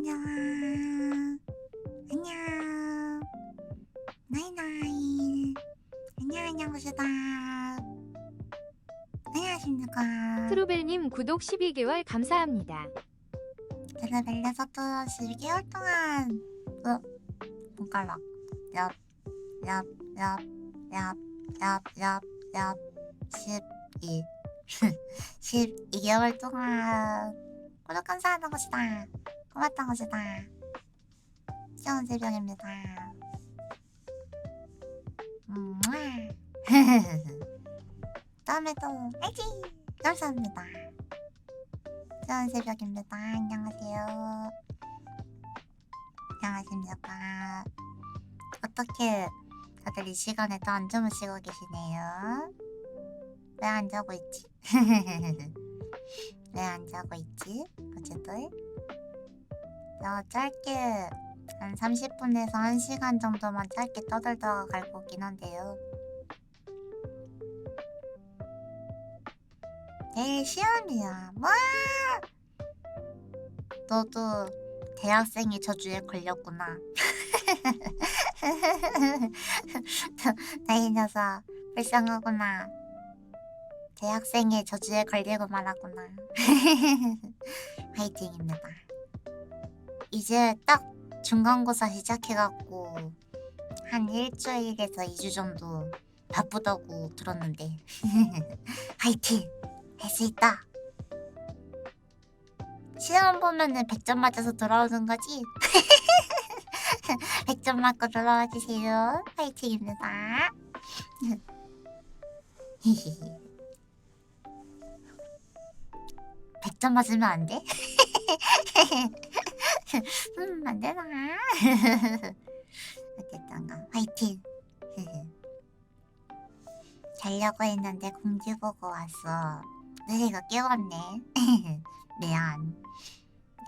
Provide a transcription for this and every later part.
안녕. 안녕. 나이나이. 안녕하십니까. 안녕하십니까. 트루벨님 구독 12개월 감사합니다. 제가 멜레서도 12개월 동안 손가락 얍, 얍, 얍, 얍, 얍, 얍, 얍 12 12개월 동안 구독 감사하는 것이다. 고맙던 것이다. 시원 새벽입니다. 다음에도 알지? 감사합니다. 시원 새벽입니다. 안녕하세요. 안녕하십니까. 어떻게 다들 이 시간에 또 안 주무시고 계시네요? 왜 안 자고 있지? 왜 안 자고 있지? 어쨌든 짧게 한 30분에서 1시간 정도만 짧게 떠들다가 갈 거긴 한데요. 내일 시험이야. 와! 너도 대학생의 저주에 걸렸구나. 나이 녀석 불쌍하구나. 대학생의 저주에 걸리고 말았구나. 화이팅입니다. 이제 딱 중간고사 시작해갖고 한 일주일에서 2주 정도 바쁘다고 들었는데 화이팅! 할 수 있다. 시험 보면은 100점 맞아서 돌아오는 거지? 100점 맞고 돌아와 주세요. 화이팅입니다. 100점 맞으면 안 돼? 안 되나? 어쨌든가 화이팅. 자려고 했는데 공지 보고 왔어. 너희가 깨웠네. 미안.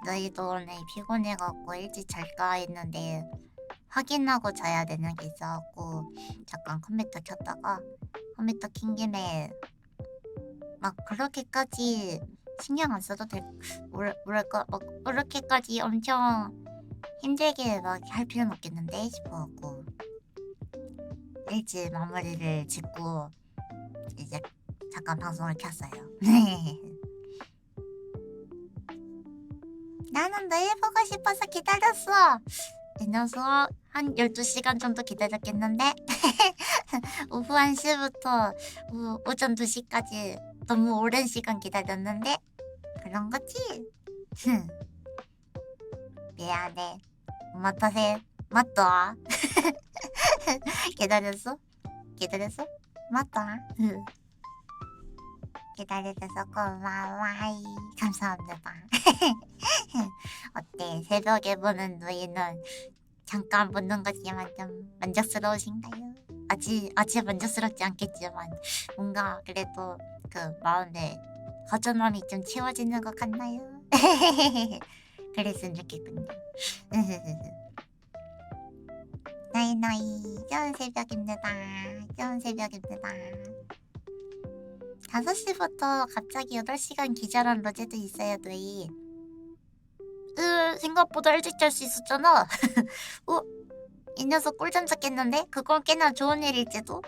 너희도 오늘 피곤해갖고 일찍 잘까 했는데 확인하고 자야 되는 게 있어갖고 잠깐 컴퓨터 켰다가 컴퓨터 킨 김에 막 그렇게까지 신경 안 써도 뭐랄까 막 그렇게까지 엄청 힘들게 막 할 필요는 없겠는데 싶어갖고 일찍 마무리를 짓고 이제 잠깐 방송을 켰어요. 나는 너희 보고 싶어서 기다렸어. 이 녀석 한 12시간 정도 기다렸겠는데 오후 1시부터 오전 2시까지 너무 오랜 시간 기다렸는데 그런 거지? 미안해. 못하세. 맞다. 기다렸어? 기다렸어? 맞다. 기다려줘서 고마워. 감사합니다. 어때? 새벽에 보는 너희는 잠깐 보는 거지만 좀 만족스러우신가요? 아직 만족스럽지 않겠지만 뭔가 그래도 그 마음에 허전함이 좀 채워지는 것 같나요? 그랬으면 좋겠군요. 나이 좋은 새벽입니다. 좋은 새벽입니다. 5시부터 갑자기 8시간 기절한 로제도 있어요, 너희. 생각보다 일찍 잘 수 있었잖아. 이 녀석 꿀잠 잤겠는데? 그건 꽤나 좋은 일일지도?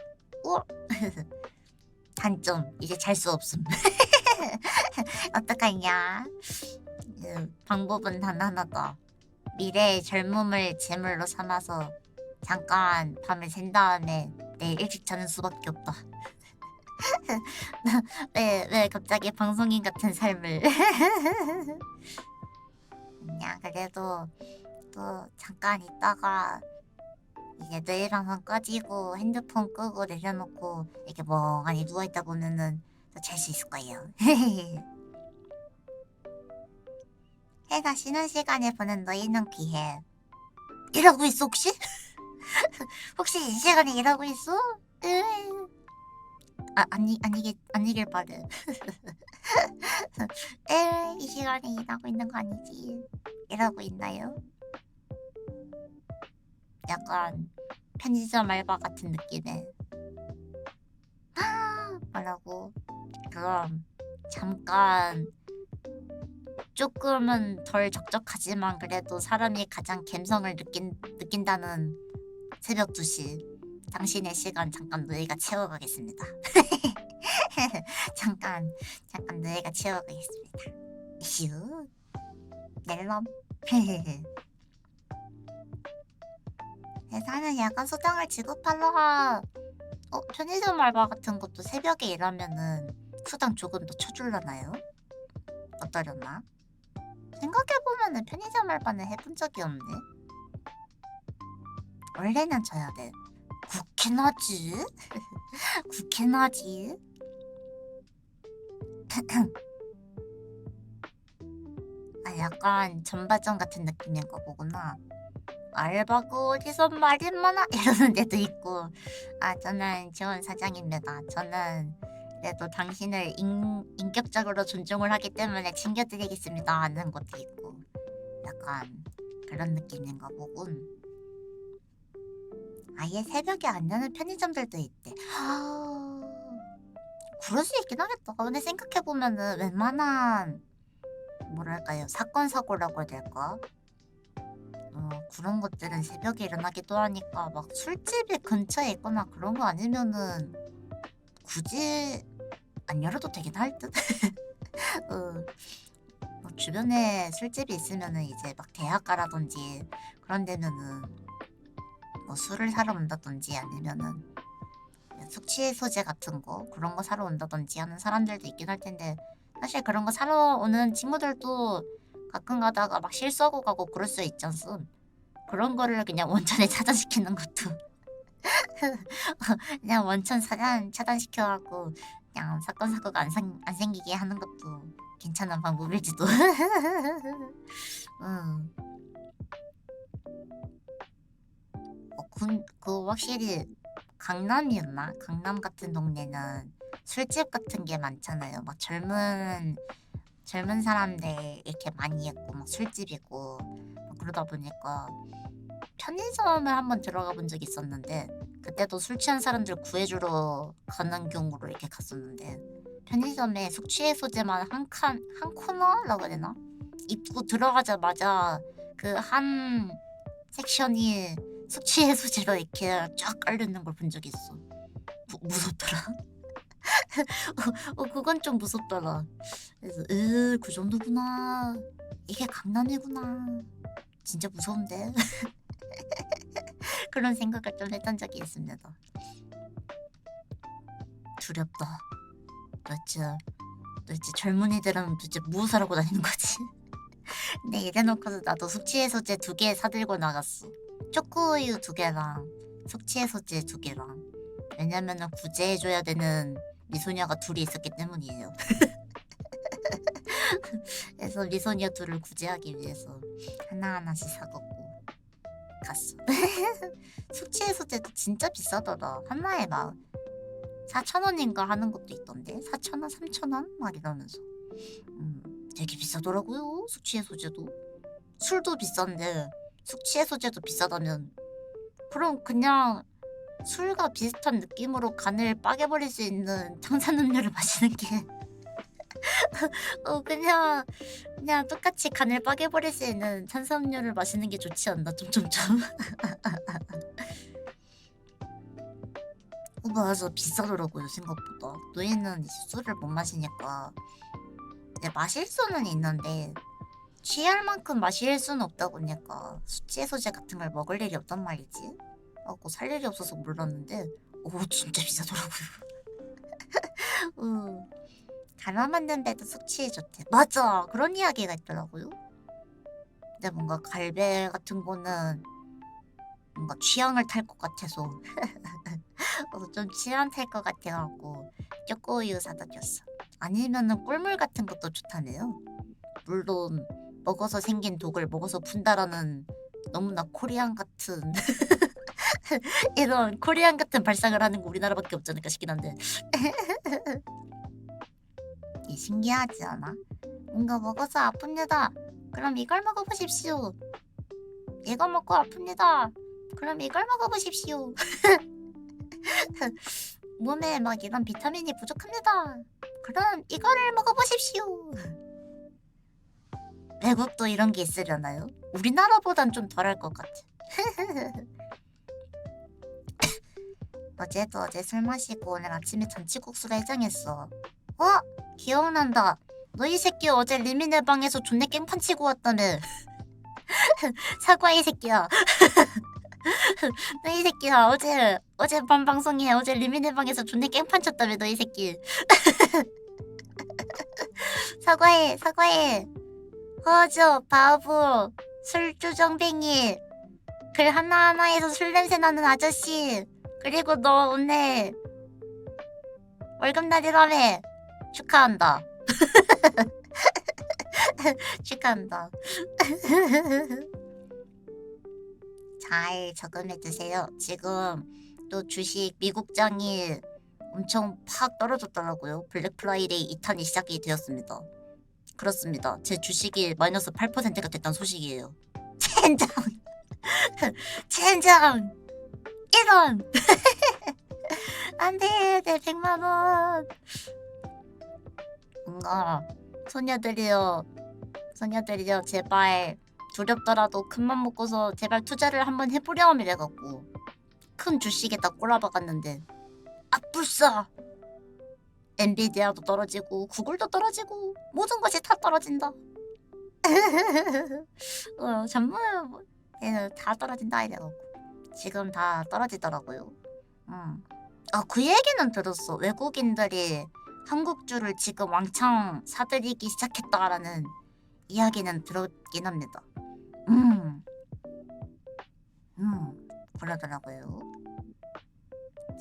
단점, 이제 잘 수 없음. 어떡하냐. 방법은 단 하나다. 미래의 젊음을 제물로 삼아서 잠깐 밤을 샌 다음에 내일 일찍 자는 수밖에 없다. 왜 갑자기 방송인 같은 삶을. 그냥 그래도 또 잠깐 있다가 이제 내일 방송 꺼지고 핸드폰 끄고 내려놓고 이렇게 멍하니 누워있다 보면은 또 잘 수 있을 거예요. 해가 쉬는 시간에 보는 너희는 귀해. 일하고 있어 혹시? 혹시 이 시간에 일하고 있어? 아니길 바래. 이 시간에 일하고 있는 거 아니지? 일하고 있나요? 약간 편의점 알바 같은 느낌에. 뭐라고? 그럼 잠깐 조금은 덜 적적하지만 그래도 사람이 가장 감성을 느낀다는 새벽 2시. 당신의 시간 잠깐 노예가 채워가겠습니다. 잠깐 노예가 채워가겠습니다. 휴. 넬럼. 회사는 야간 수당을 지급하러 편의점 알바 같은 것도 새벽에 일하면은 수당 조금 더 쳐줄라나요? 어떠려나? 생각해보면은 편의점 알바는 해본 적이 없네. 원래는 져야 돼. 그렇긴 하지. 그렇긴 하지. 아, 약간 전바점 같은 느낌인가 보구나. 알바고 어디서 말이 많아 이러는 데도 있고. 아, 저는 지원 사장입니다. 저는 그래도 당신을 인격적으로 존중을 하기 때문에 챙겨드리겠습니다 하는 것도 있고. 약간 그런 느낌인가 보군. 아예 새벽에 안 여는 편의점들도 있대. 그럴 수 있긴 하겠다. 근데 생각해보면은 웬만한 뭐랄까요, 사건 사고라고 해야 될까? 그런 것들은 새벽에 일어나기도 하니까 막 술집이 근처에 있거나 그런 거 아니면은 굳이 안 열어도 되긴 할 듯. 뭐 주변에 술집이 있으면은 이제 막 대학가라든지 그런 데면은 뭐 술을 사러 온다든지 아니면은 숙취해소제 같은 거 그런 거 사러 온다든지 하는 사람들도 있긴 할 텐데, 사실 그런 거 사러 오는 친구들도 가끔 가다가 막 실수하고 가고 그럴 수 있잖음. 그런 거를 그냥 원천에 차단시키는 것도 그냥 원천 차단시켜갖고 그냥 사건 사고가 안 생기게 하는 것도 괜찮은 방법일지도. 그 확실히 강남이었나? 강남 같은 동네는 술집 같은 게 많잖아요. 막 젊은 사람들 이렇게 많이 있고 막 술집이고 막 그러다 보니까 편의점을 한번 들어가 본 적이 있었는데, 그때도 술 취한 사람들 구해주러 가는 경우로 이렇게 갔었는데, 편의점에 숙취해소제만 한 코너라고 해야 되나? 입구 들어가자마자 그 한 섹션이 숙취해소제로 이렇게 쫙 깔려있는 걸 본 적이 있어. 무섭더라. 그건 좀 무섭더라. 그래서 그 정도구나. 이게 강남이구나. 진짜 무서운데. 그런 생각을 좀 했던 적이 있습니다. 두렵다. 도대체 젊은이들은 도대체 무엇을 하고 다니는 거지? 근데 이래놓고서 나도 숙취해소제 2개 사들고 나갔어. 초코우유 2개랑 숙취해소제 2개랑. 왜냐면은 구제해줘야 되는 미소녀가 둘이 있었기 때문이에요. 그래서 미소녀 둘을 구제하기 위해서 하나하나씩 사갖고 갔어. 숙취해소제도 진짜 비싸더라. 하나에 막 4,000원인가 하는 것도 있던데. 4,000원, 3,000원? 막 이러면서 되게 비싸더라고요. 숙취해소제도. 술도 비싼데 숙취해소제도 비싸다면, 그럼 그냥 술과 비슷한 느낌으로 간을 빠개버릴 수 있는 탄산음료를 마시는 게 그냥 똑같이 간을 빠개버릴 수 있는 탄산음료를 마시는 게 좋지 않나? 점점점. 맞아, 비싸더라고요 생각보다. 노예는 이제 술을 못 마시니까 이제 마실 수는 있는데 취할 만큼 마실 수는 없다 보니까 숙취해소제 같은 걸 먹을 일이 없단 말이지. 하고 살 일이 없어서 몰랐는데 진짜 비싸더라고요. 갈아 만드는데도 숙취에 좋대. 맞아, 그런 이야기가 있더라고요. 근데 뭔가 갈배 같은 거는 뭔가 취향을 탈 것 같아서 좀 취향 탈 것 같아갖고 초코우유 사다 줬어. 아니면은 꿀물 같은 것도 좋다네요. 물론 먹어서 생긴 독을 먹어서 푼다라는 너무나 코리안 같은 이런 코리안 같은 발상을 하는 거 우리나라밖에 없지 않을까 싶긴 한데. 이 신기하지 않아? 뭔가 먹어서 아픕니다. 그럼 이걸 먹어보십시오. 이거 먹고 아픕니다. 그럼 이걸 먹어보십시오. 몸에 막 이런 비타민이 부족합니다. 그럼 이거를 먹어보십시오. 외국도 이런 게 있으려나요? 우리나라보단 좀 덜할 것 같아. 어제도 어제 술 마시고 오늘 아침에 잔치국수를 해장했어. 기억난다. 너 이 새끼 어제 리미네 방에서 존내 깽판 치고 왔다며. 사과 이 새끼야. 너 이 새끼야 어제 밤 방송에 어제 리미네 방에서 존내 깽판 쳤다며 너 이 새끼. 사과해. 허저 바보 술주정뱅이 글 하나하나에서 술 냄새 나는 아저씨. 그리고 너 오늘 월급날이라며. 축하한다. 축하한다. 잘 저금해 두세요. 지금 또 주식 미국장이 엄청 팍 떨어졌더라고요. 블랙 프라이데이 2탄이 시작이 되었습니다. 그렇습니다. 제 주식이 마이너스 8%가 됐다는 소식이에요. 젠장! 젠장! 이런! 안돼 내 100만원. 뭔가 소녀들이여 제발 두렵더라도 큰맘 먹고서 제발 투자를 한번 해보렴 이래갖고 큰 주식에다 꼬라박았는데 불싸 엔비디아도 떨어지고 구글도 떨어지고 모든 것이 다 떨어진다. 전부 다 떨어진다 이래갖고 지금 다 떨어지더라고요. 그 얘기는 들었어. 외국인들이 한국주를 지금 왕창 사들이기 시작했다라는 이야기는 들었긴 합니다. 그러더라고요.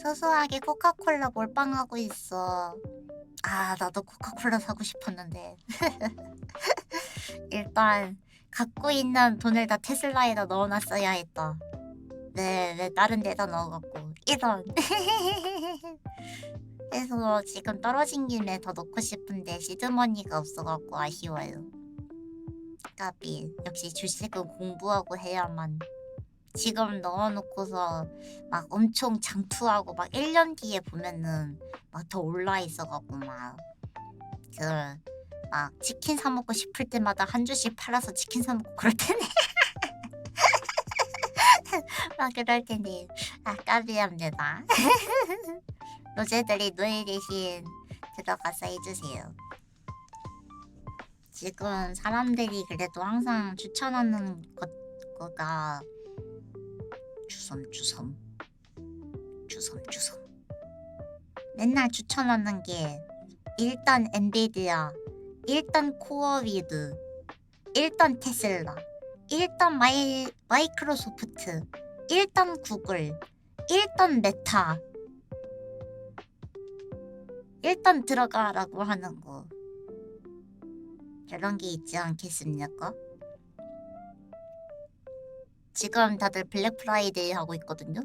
소소하게 코카콜라 몰빵하고 있어. 나도 코카콜라 사고 싶었는데. 일단 갖고 있는 돈을 다 테슬라에다 넣어놨어야 했다. 왜 다른 데다 넣어갖고 이런. 그래서 지금 떨어진 김에 더 넣고 싶은데 시드머니가 없어갖고 아쉬워요. 까비. 역시 주식은 공부하고 해야만. 지금 넣어놓고서 막 엄청 장투하고 막 1년 뒤에 보면은 막 더 올라 있어갖고 막 치킨 사 먹고 싶을 때마다 한 주씩 팔아서 치킨 사 먹고 그럴 테네. 막 그럴 테니 까비합니다. 로제들이 노예 대신 들어가서 해주세요. 지금 사람들이 그래도 항상 추천하는 거가 주섬 맨날 추천하는 게 일단 엔비디아, 일단 코어위드, 일단 테슬라, 일단 마이크로소프트, 일단 구글, 일단 메타, 일단 들어가라고 하는 거. 그런 게 있지 않겠습니까? 지금 다들 블랙 프라이데이 하고 있거든요.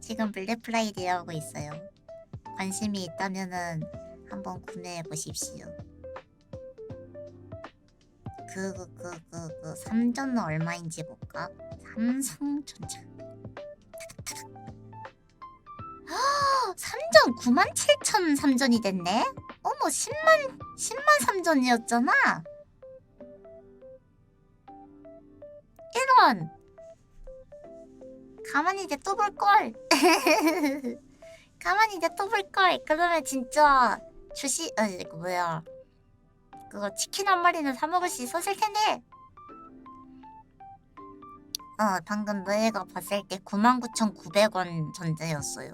지금 블랙 프라이데이 하고 있어요. 관심이 있다면은 한번 구매해 보십시오. 삼전은 얼마인지 볼까? 삼성전자. 삼전 97,000 삼전이 됐네? 어머 10만 삼전이었잖아. 이런. 가만히 이제 또 볼걸. 가만히 이제 또 볼걸. 그러면 진짜 주식 그거 치킨 한 마리는 사 먹을 수 있었을 텐데. 방금 너희가 봤을 때 99,900원 전자였어요.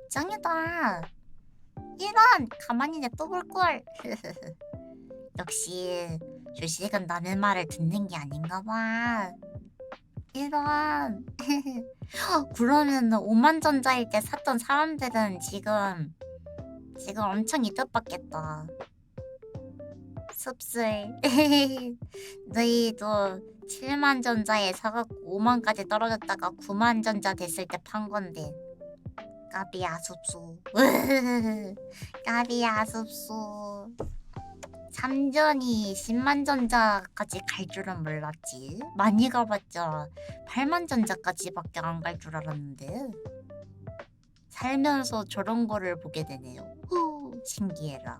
짱이다. 이런. 가만히 냅둬 볼걸. 역시 주식은 남의 말을 듣는 게 아닌가 봐. 이런. 그러면 5만 전자일 때 샀던 사람들은 지금 엄청 이득 받겠다. 씁쓸. 너희도 7만 전자에 사갖고 5만까지 떨어졌다가 9만 전자 됐을 때 판 건데. 까비 아쉽소. 까비 아쉽소. 삼전이 10만 전자까지 갈 줄은 몰랐지. 많이 가봤자 8만 전자까지밖에 안 갈 줄 알았는데 살면서 저런 거를 보게 되네요. 신기해라.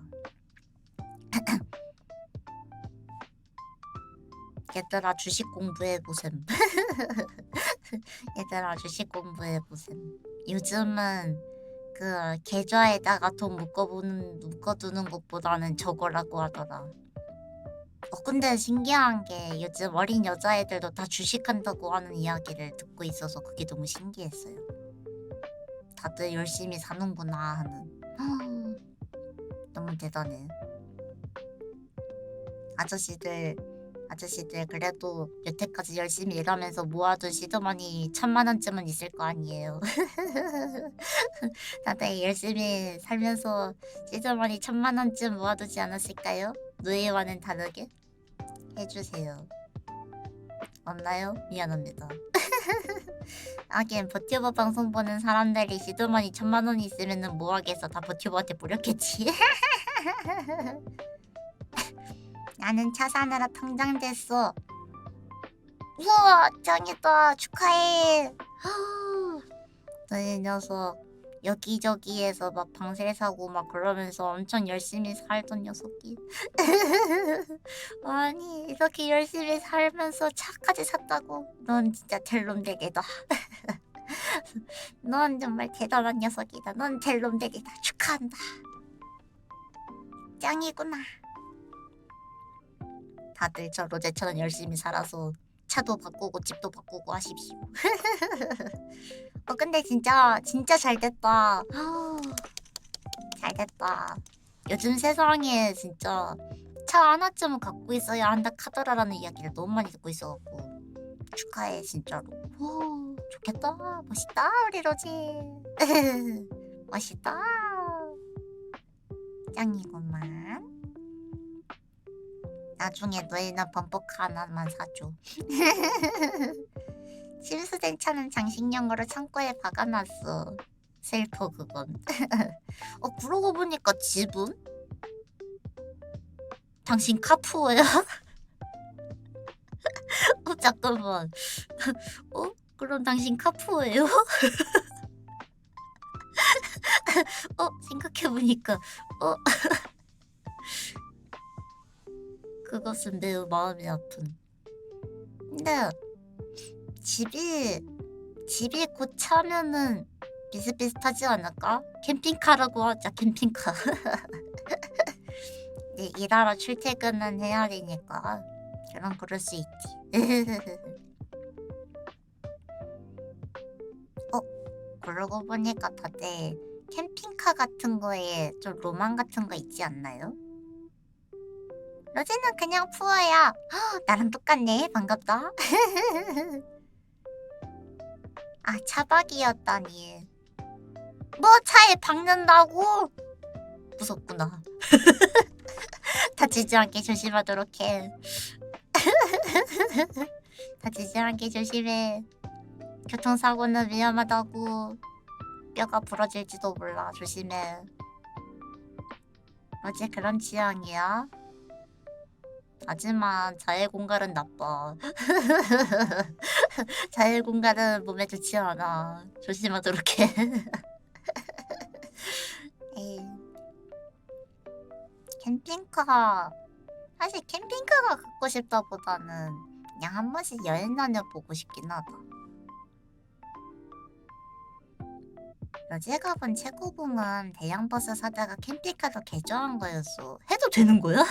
얘들아 주식 공부해보셈. 얘들아 주식 공부해보셈. 요즘은 그 계좌에다가 돈 묶어두는 것보다는 저거라고 하더라. 근데 신기한 게 요즘 어린 여자애들도 다 주식한다고 하는 이야기를 듣고 있어서 그게 너무 신기했어요. 다들 열심히 사는구나 하는. 너무 대단해. 아저씨들 그래도 여태까지 열심히 일하면서 모아둔 시드머니 1,000만 원쯤은 있을 거 아니에요. 다들 열심히 살면서 시드머니 1,000만 원쯤 모아두지 않았을까요? 노예와는 다르게 해주세요. 없나요? 미안합니다. 하긴 버튜버 방송 보는 사람들이 시드머니 1,000만 원이 있으면은 뭐 하겠어. 다 버튜버한테 뿌렸겠지. 나는 차 사느라 통장됐어. 우와 짱이다. 축하해. 너희 녀석 여기저기에서 막 방세 사고 막 그러면서 엄청 열심히 살던 녀석이. 아니 이렇게 열심히 살면서 차까지 샀다고. 넌 진짜 델놈들이다. 넌 정말 대단한 녀석이다. 넌 델놈들이다. 축하한다. 짱이구나. 다들 저 로제처럼 열심히 살아서 차도 바꾸고 집도 바꾸고 하십시오. 근데 진짜 잘 됐다. 잘 됐다. 요즘 세상에 진짜 차 하나쯤은 갖고 있어야 한다 카더라라는 이야기를 너무 많이 듣고 있어갖고 축하해 진짜로. 오, 좋겠다. 멋있다 우리 로제. 멋있다. 짱이구만. 나중에 너희는 범퍼카 하나만 사줘. 침수된 차는 장식용으로 창고에 박아놨어. 슬퍼 그건. 그러고 보니까 집은? 당신 카푸어야? 잠깐만. 그럼 당신 카푸어예요? 생각해보니까 그것은 매우 마음이 아픈. 근데 집이 곧 차면은 비슷비슷하지 않을까? 캠핑카라고 하자. 캠핑카. 이제 일하러 출퇴근은 해야 되니까 그럼 그럴 수 있지. 그러고 보니까 다들 캠핑카 같은 거에 좀 로망 같은 거 있지 않나요? 로제는 그냥 푸어야. 나랑 똑같네. 반갑다. 아 차박이었다니. 뭐 차에 박는다고? 무섭구나. 다치지 않게 조심하도록 해. 다치지 않게 조심해. 교통사고는 위험하다고. 뼈가 부러질지도 몰라. 조심해. 어제 그런 취향이야? 하지만 자해 공갈은 나빠. 자해 공갈은 몸에 좋지 않아. 조심하도록 해. 에이. 캠핑카. 사실 캠핑카가 갖고 싶다보다는 그냥 한 번씩 여행 다녀보고 싶긴 하다. 어제가 본 최고봉은 대형 버스 사다가 캠핑카로 개조한 거였어. 해도 되는 거야?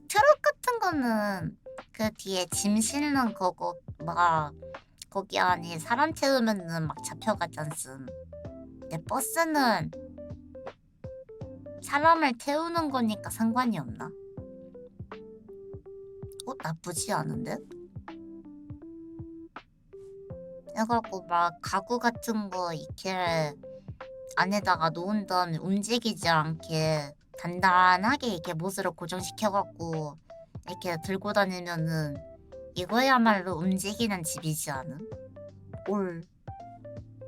트럭 같은 거는 그 뒤에 짐 실는 거고 막 거기 안에 사람 태우면은 막 잡혀가잖음. 근데 버스는 사람을 태우는 거니까 상관이 없나? 나쁘지 않은데? 그래갖고 막 가구 같은 거 이렇게 안에다가 놓은 다음에 움직이지 않게 단단하게 이렇게 못으로 고정시켜갖고 이렇게 들고 다니면은 이거야말로 움직이는 집이지 않음?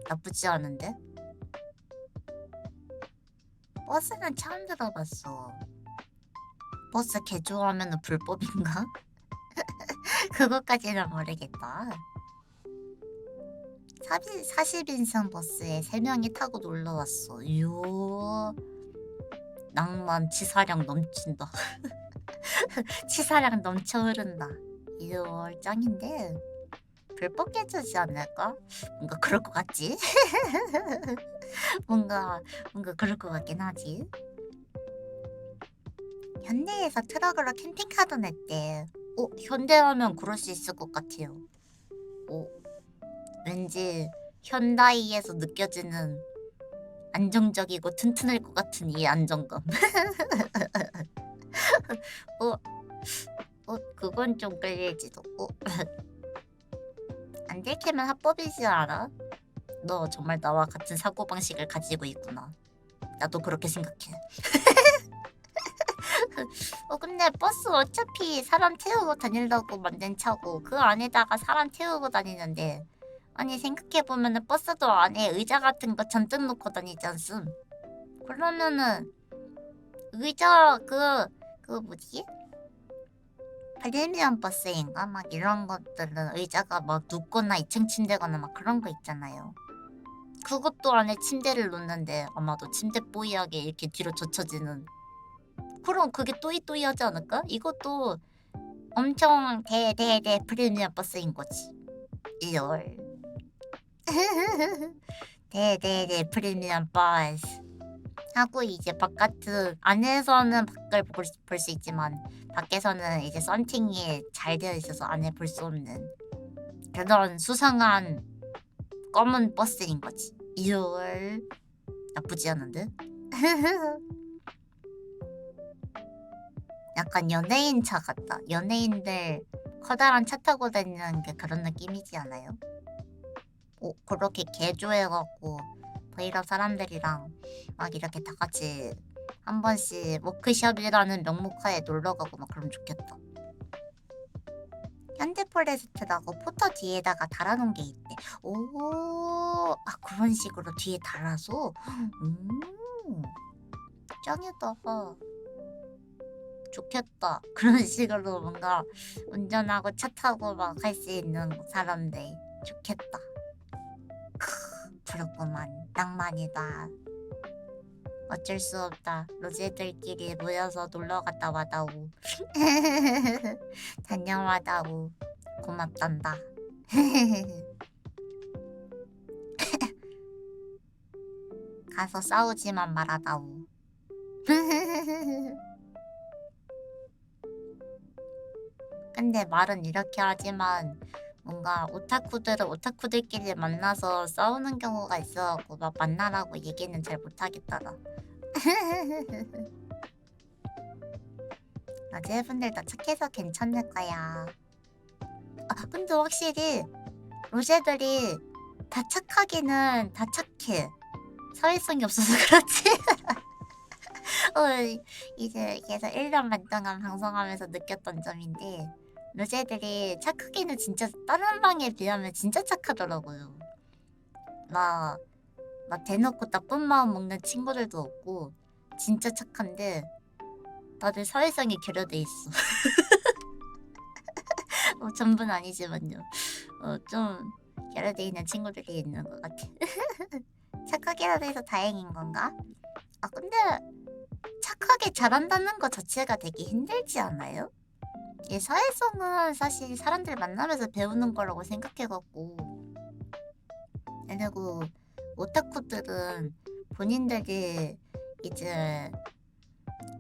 나쁘지 않은데? 버스는 처음 들어봤어. 버스 개조하면은 불법인가? 그것까지는 모르겠다. 40인승 버스에 3명이 타고 놀러왔어. 이요 낭만 치사량 넘친다. 치사량 넘쳐 흐른다. 2월 짱인데 불법 깨지지 않을까? 뭔가 그럴 것 같지? 뭔가 그럴 것 같긴 하지. 현대에서 트럭으로 캠핑카도 냈대. 현대하면 그럴 수 있을 것 같아요. 왠지 현다이에서 느껴지는 안정적이고 튼튼할 것 같은 이 안정감. 그건 좀 끌릴지도. 안 들키면 합법이지 않아? 너 정말 나와 같은 사고방식을 가지고 있구나. 나도 그렇게 생각해. 근데 버스 어차피 사람 태우고 다니려고 만든 차고 그 안에다가 사람 태우고 다니는데 아니 생각해보면은 버스도 안에 의자 같은 거 잔뜩 놓고 다니지 않음? 그러면은 의자 그 뭐지? 프리미엄 버스인가? 막 이런 것들은 의자가 막 눕거나 2층 침대거나 막 그런 거 있잖아요. 그것도 안에 침대를 놓는데 아마도 침대 뽀이하게 이렇게 뒤로 젖혀지는 그럼 그게 또이또이하지 않을까? 이것도 엄청 대대대 프리미엄 버스인 거지. 이걸 대대대 프리미엄 버스 하고 이제 바깥은 안에서는 밖을 볼 수 있지만 밖에서는 이제 썬팅이 잘 되어 있어서 안에 볼 수 없는 그런 수상한 검은 버스인 거지. 이걸 나쁘지 않은데? 약간 연예인 차 같다. 연예인들 커다란 차 타고 다니는 게 그런 느낌이지 않아요? 그렇게 개조해갖고 브이로그 사람들이랑 막 이렇게 다 같이 한 번씩 워크숍이라는 명목하에 놀러가고 막 그러면 좋겠다. 현대포레스트라고 포터 뒤에다가 달아놓은 게 있대. 그런 식으로 뒤에 달아서? 짱이다. 좋겠다. 그런 식으로 뭔가 운전하고 차 타고 막 할 수 있는 사람들 좋겠다. 부럽구만. 낭만이다. 어쩔 수 없다. 로제들끼리 모여서 놀러 갔다 와다오. 다녀와다오. 고맙단다. 가서 싸우지만 말아다오. 근데 말은 이렇게 하지만 뭔가 오타쿠들은 오타쿠들끼리 만나서 싸우는 경우가 있어갖고 막 만나라고 얘기는 잘 못하겠더라. 여자분들 다 착해서 괜찮을 거야. 근데 확실히 로제들이 다 착하기는 다 착해. 사회성이 없어서 그렇지. 이제 계속 1년 반 동안 방송하면서 느꼈던 점인데 로제들이 착하기는 진짜 다른 방에 비하면 진짜 착하더라고요. 막 대놓고 나쁜 마음 먹는 친구들도 없고 진짜 착한데 다들 사회성이 결여돼 있어. 전부는 아니지만요. 좀 결여돼 있는 친구들이 있는 것 같아. 착하게라도 해서 다행인 건가? 근데 착하게 잘한다는 것 자체가 되게 힘들지 않아요? 이 사회성은 사실 사람들 만나면서 배우는 거라고 생각해갖고 그리고 오타쿠들은 본인들이 이제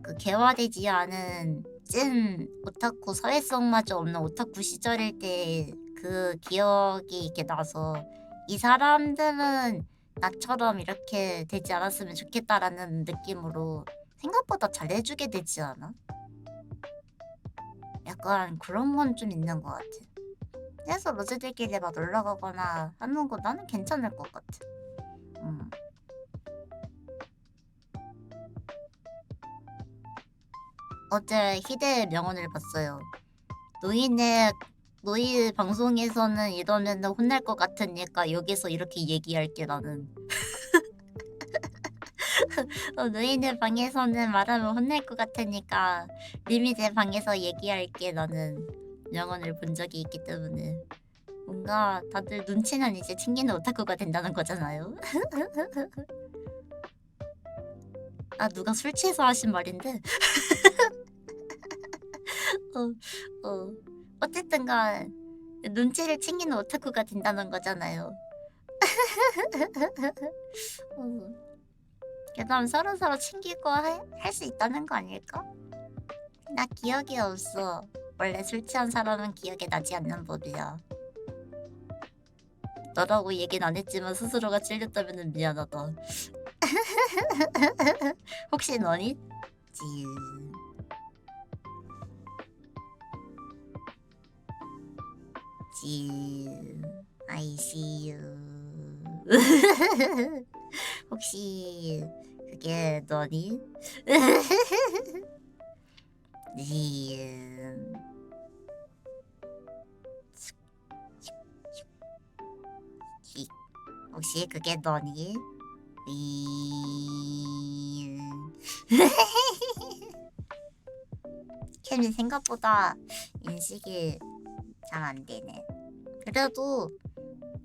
그 개화되지 않은 찐 오타쿠 사회성마저 없는 오타쿠 시절일 때 그 기억이 이렇게 나서 이 사람들은 나처럼 이렇게 되지 않았으면 좋겠다라는 느낌으로 생각보다 잘해주게 되지 않아? 약간 그런 건 좀 있는 것 같아. 그래서 로즈들끼리 막 놀러 가거나 하는 거 나는 괜찮을 것 같아. 어제 희대의 명언을 봤어요. 노이 방송에서는 이러면 혼날 것 같으니까 여기서 이렇게 얘기할게 나는. 노인의 방에서는 말하면 혼날 것 같으니까 리미의 방에서 얘기할게 나는 명언을 본 적이 있기 때문에 뭔가 다들 눈치는 이제 챙기는 오타쿠가 된다는 거잖아요. 누가 술 취해서 하신 말인데 어쨌든간 눈치를 챙기는 오타쿠가 된다는 거잖아요. 그다음 서로 챙기고 할 수 있다는 거 아닐까? 나 기억이 없어. 원래 술 취한 사람은 기억이 나지 않는 법이야. 너라고 얘긴 안 했지만 스스로가 찔렸다면 미안하다. 혹시 너니? 지음. 지음. I see you. 혹시 그게 너니? 지음. 혹시 그게 너니? 캠이 생각보다 인식이 잘 안 되네. 그래도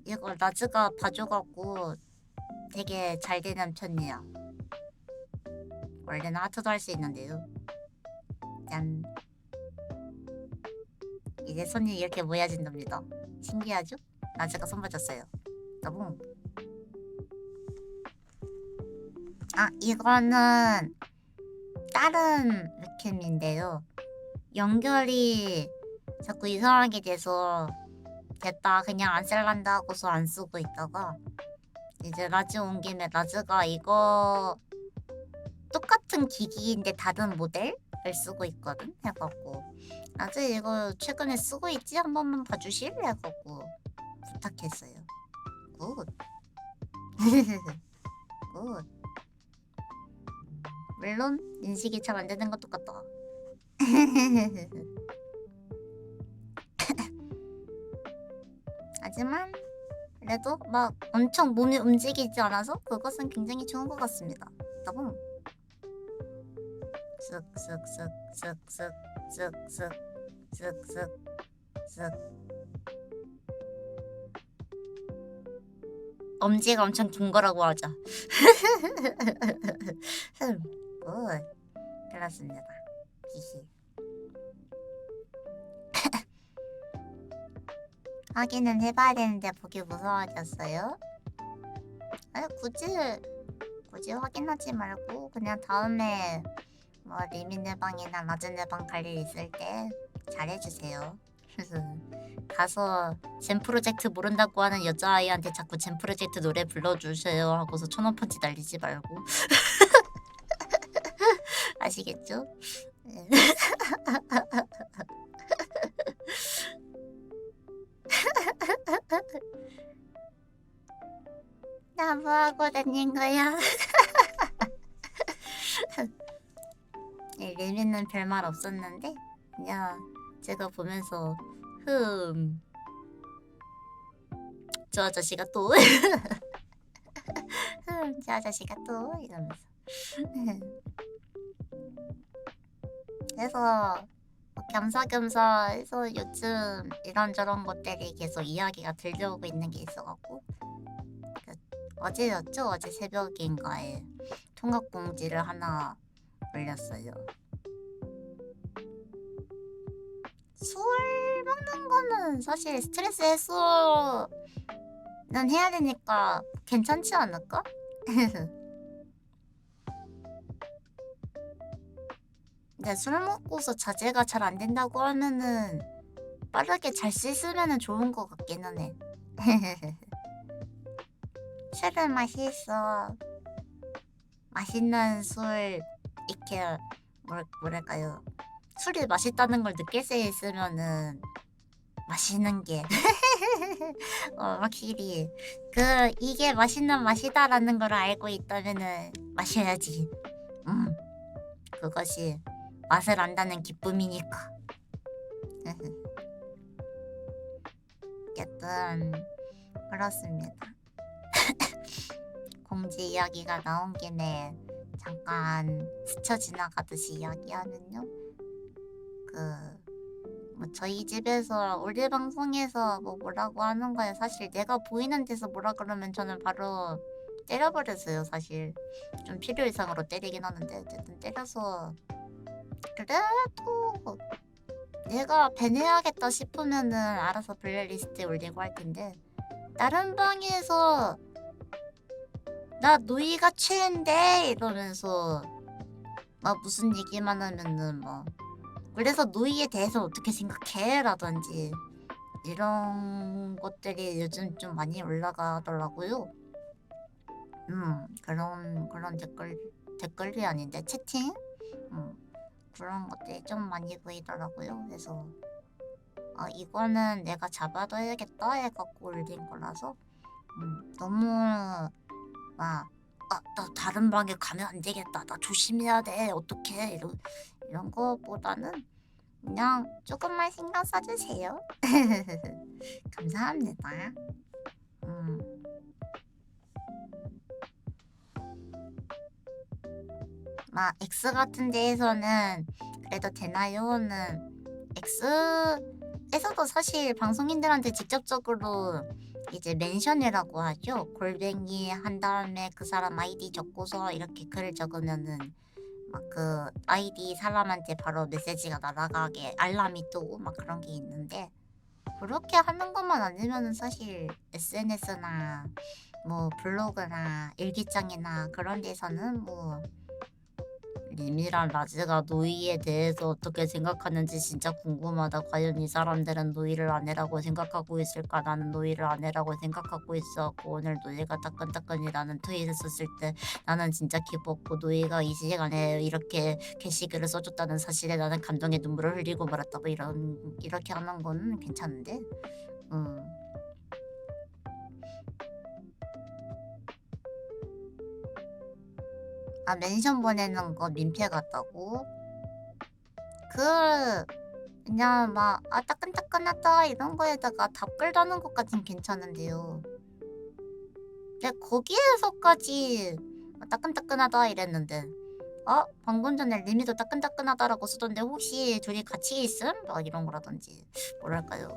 이거 라즈가 봐줘갖고 되게 잘 되는 편이야. 원래는 하트도 할 수 있는데요. 짠. 이제 손이 이렇게 모여진답니다. 신기하죠? 라즈가 손 봐줬어요. 너무. 아, 이거는 다른 웹캠인데요. 연결이 자꾸 이상하게 돼서 됐다 그냥 안 쓸란다 하고서 안 쓰고 있다가 이제 라즈 온 김에 라즈가 이거 똑같은 기기인데 다른 모델을 쓰고 있거든 해갖고 라즈 이거 최근에 쓰고 있지 한 번만 봐주실? 해갖고 부탁했어요. 굿. 굿. 물론 인식이 잘 안 되는 건 똑같다. 하지만 그래도 막 엄청 몸이 움직이지 않아서 그것은 굉장히 좋은 것 같습니다. 따봉. 쓱쓱쓱쓱쓱쓱쓱쓱쓱쓱. 엄지가 엄청 긴 거라고 하자. 굿. 그렇습니다. 히히. 확인은 해봐야 되는데 보기 무서워졌어요? 아니 굳이 확인하지 말고 그냥 다음에 뭐 리미네 방이나 라즈네 방 갈 일 있을 때 잘해주세요. 가서 젠 프로젝트 모른다고 하는 여자아이한테 자꾸 젠 프로젝트 노래 불러주세요 하고서 천원 펀치 날리지 말고. 아시겠죠? 나 뭐하고 다닌 거야? 리미는 별말 없었는데 그냥 제가 보면서 저 아저씨가 또 저 아저씨가 또 이러면서 그래서 뭐 겸사겸사 해서 요즘 이런저런 것들이 계속 이야기가 들려오고 있는 게 있어갖고 어제였죠? 어제 새벽인가에 통합공지를 하나 올렸어요. 술 먹는 거는 사실 스트레스 해소는 해야 되니까 괜찮지 않을까? 근데 술 먹고서 자제가 잘 안 된다고 하면은 빠르게 잘 씻으면은 좋은 것 같기는 해. 술은 맛있어. 맛있는 술 이렇게 뭐랄까요? 술이 맛있다는 걸 느낄 수 있으면은 맛있는 게 확실히 이게 맛있는 맛이다라는 걸 알고 있다면은 마셔야지. 그것이 맛을 안다는 기쁨이니까. 어쨌든 그렇습니다. 공지 이야기가 나온 김에 잠깐 스쳐 지나가듯이 이야기하면요. 뭐 저희 집에서 우리 방송에서 뭐라고 하는 거예요. 사실 내가 보이는 데서 뭐라 그러면 저는 바로 때려버렸어요. 사실 좀 필요 이상으로 때리긴 하는데 어쨌든 때려서 그래도 내가 배내야겠다 싶으면은 알아서 블랙리스트에 올리고 할 텐데 다른 방에서 나 노이가 최애인데 이러면서 막 무슨 얘기만 하면은 뭐 그래서 노이에 대해서 어떻게 생각해? 라든지 이런 것들이 요즘 좀 많이 올라가더라고요. 그런 댓글이 아닌데 채팅? 그런 것들이 좀 많이 보이더라고요. 그래서 이거는 내가 잡아둬야겠다 해갖고 올린 거라서 너무 막 나 다른 방에 가면 안 되겠다. 나 조심해야 돼. 어떡해. 이런 거보다는 그냥 조금만 신경 써주세요. 감사합니다. 막 X 같은 데에서는 그래도 되나요?는 X에서도 사실 방송인들한테 직접적으로 이제 멘션이라고 하죠. 골뱅이 한 다음에 그 사람 아이디 적고서 이렇게 글을 적으면은 막 그 아이디 사람한테 바로 메시지가 날아가게 알람이 뜨고 막 그런 게 있는데 그렇게 하는 것만 아니면은 사실 SNS나 뭐 블로그나 일기장이나 그런 데서는 뭐 림이랑 라즈가 노이에 대해서 어떻게 생각하는지 진짜 궁금하다. 과연 이 사람들은 노이를 아내라고 생각하고 있을까? 나는 노이를 아내라고 생각하고 있었고 오늘 노이가 따끈따끈이라는 트윗을 썼을 때 나는 진짜 기뻤고 노이가 이 시간에 이렇게 게시글을 써줬다는 사실에 나는 감동의 눈물을 흘리고 말았다고 이렇게 하는 거는 괜찮은데 멘션 보내는 거 민폐 같다고? 그냥 막 따끈따끈하다 이런 거에다가 답글 다는 것까진 괜찮은데요. 근데 거기에서까지 따끈따끈하다 이랬는데 방금 전에 리미도 따끈따끈하다라고 쓰던데 혹시 둘이 같이 있음? 막 이런 거라든지 뭐랄까요.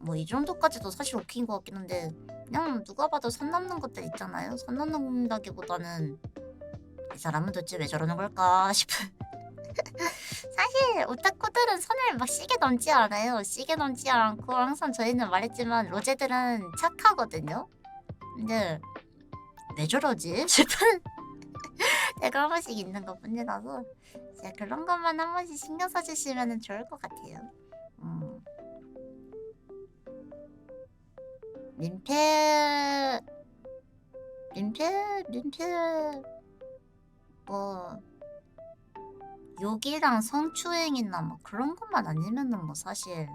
뭐 이 정도까지도 사실 오케이인 것 같긴 한데 그냥 누가 봐도 선 넘는 것들 있잖아요. 선 넘는다기보다는 이 사람은 도대체 왜 저러는 걸까 싶은 사실 오타쿠들은 선을 막 시게 넘지 않아요. 시게 넘지 않고 항상 저희는 말했지만 로제들은 착하거든요. 근데 왜 저러지 싶은 때가 한 번씩 있는 것 뿐이라서 이제 그런 것만 한 번씩 신경 써주시면 좋을 것 같아요. 민폐 뭐 욕이랑 성추행이나 뭐 그런 것만 아니면은 뭐 사실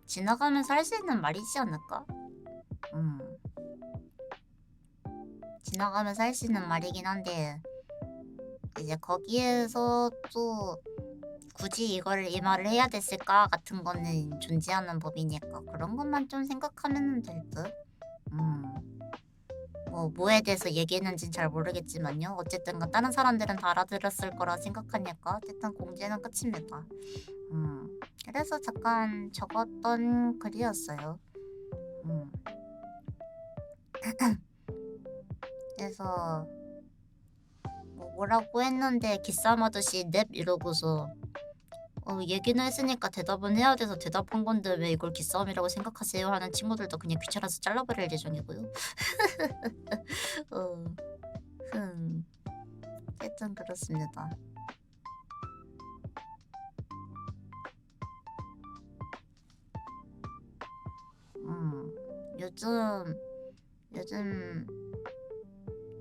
지나가면서 할 수 있는 말이지 않을까? 지나가면서 할 수 있는 말이긴 한데 이제 거기에서 또 굳이 이 말을 해야 됐을까 같은 거는 존재하는 법이니까 그런 것만 좀 생각하면 될 듯. 뭐에 대해서 얘기했는지는 잘 모르겠지만요. 어쨌든 다른 사람들은 다 알아들었을 거라 생각하니까 어쨌든 공지는 끝입니다. 그래서 잠깐 적었던 글이었어요. 그래서 뭐라고 했는데 기싸움하듯이 넵 이러고서 얘기는 했으니까 대답은 해야 돼서 대답한 건데 왜 이걸 기싸움이라고 생각하세요? 하는 친구들도 그냥 귀찮아서 잘라버릴 예정이고요. 하여튼 그렇습니다. 요즘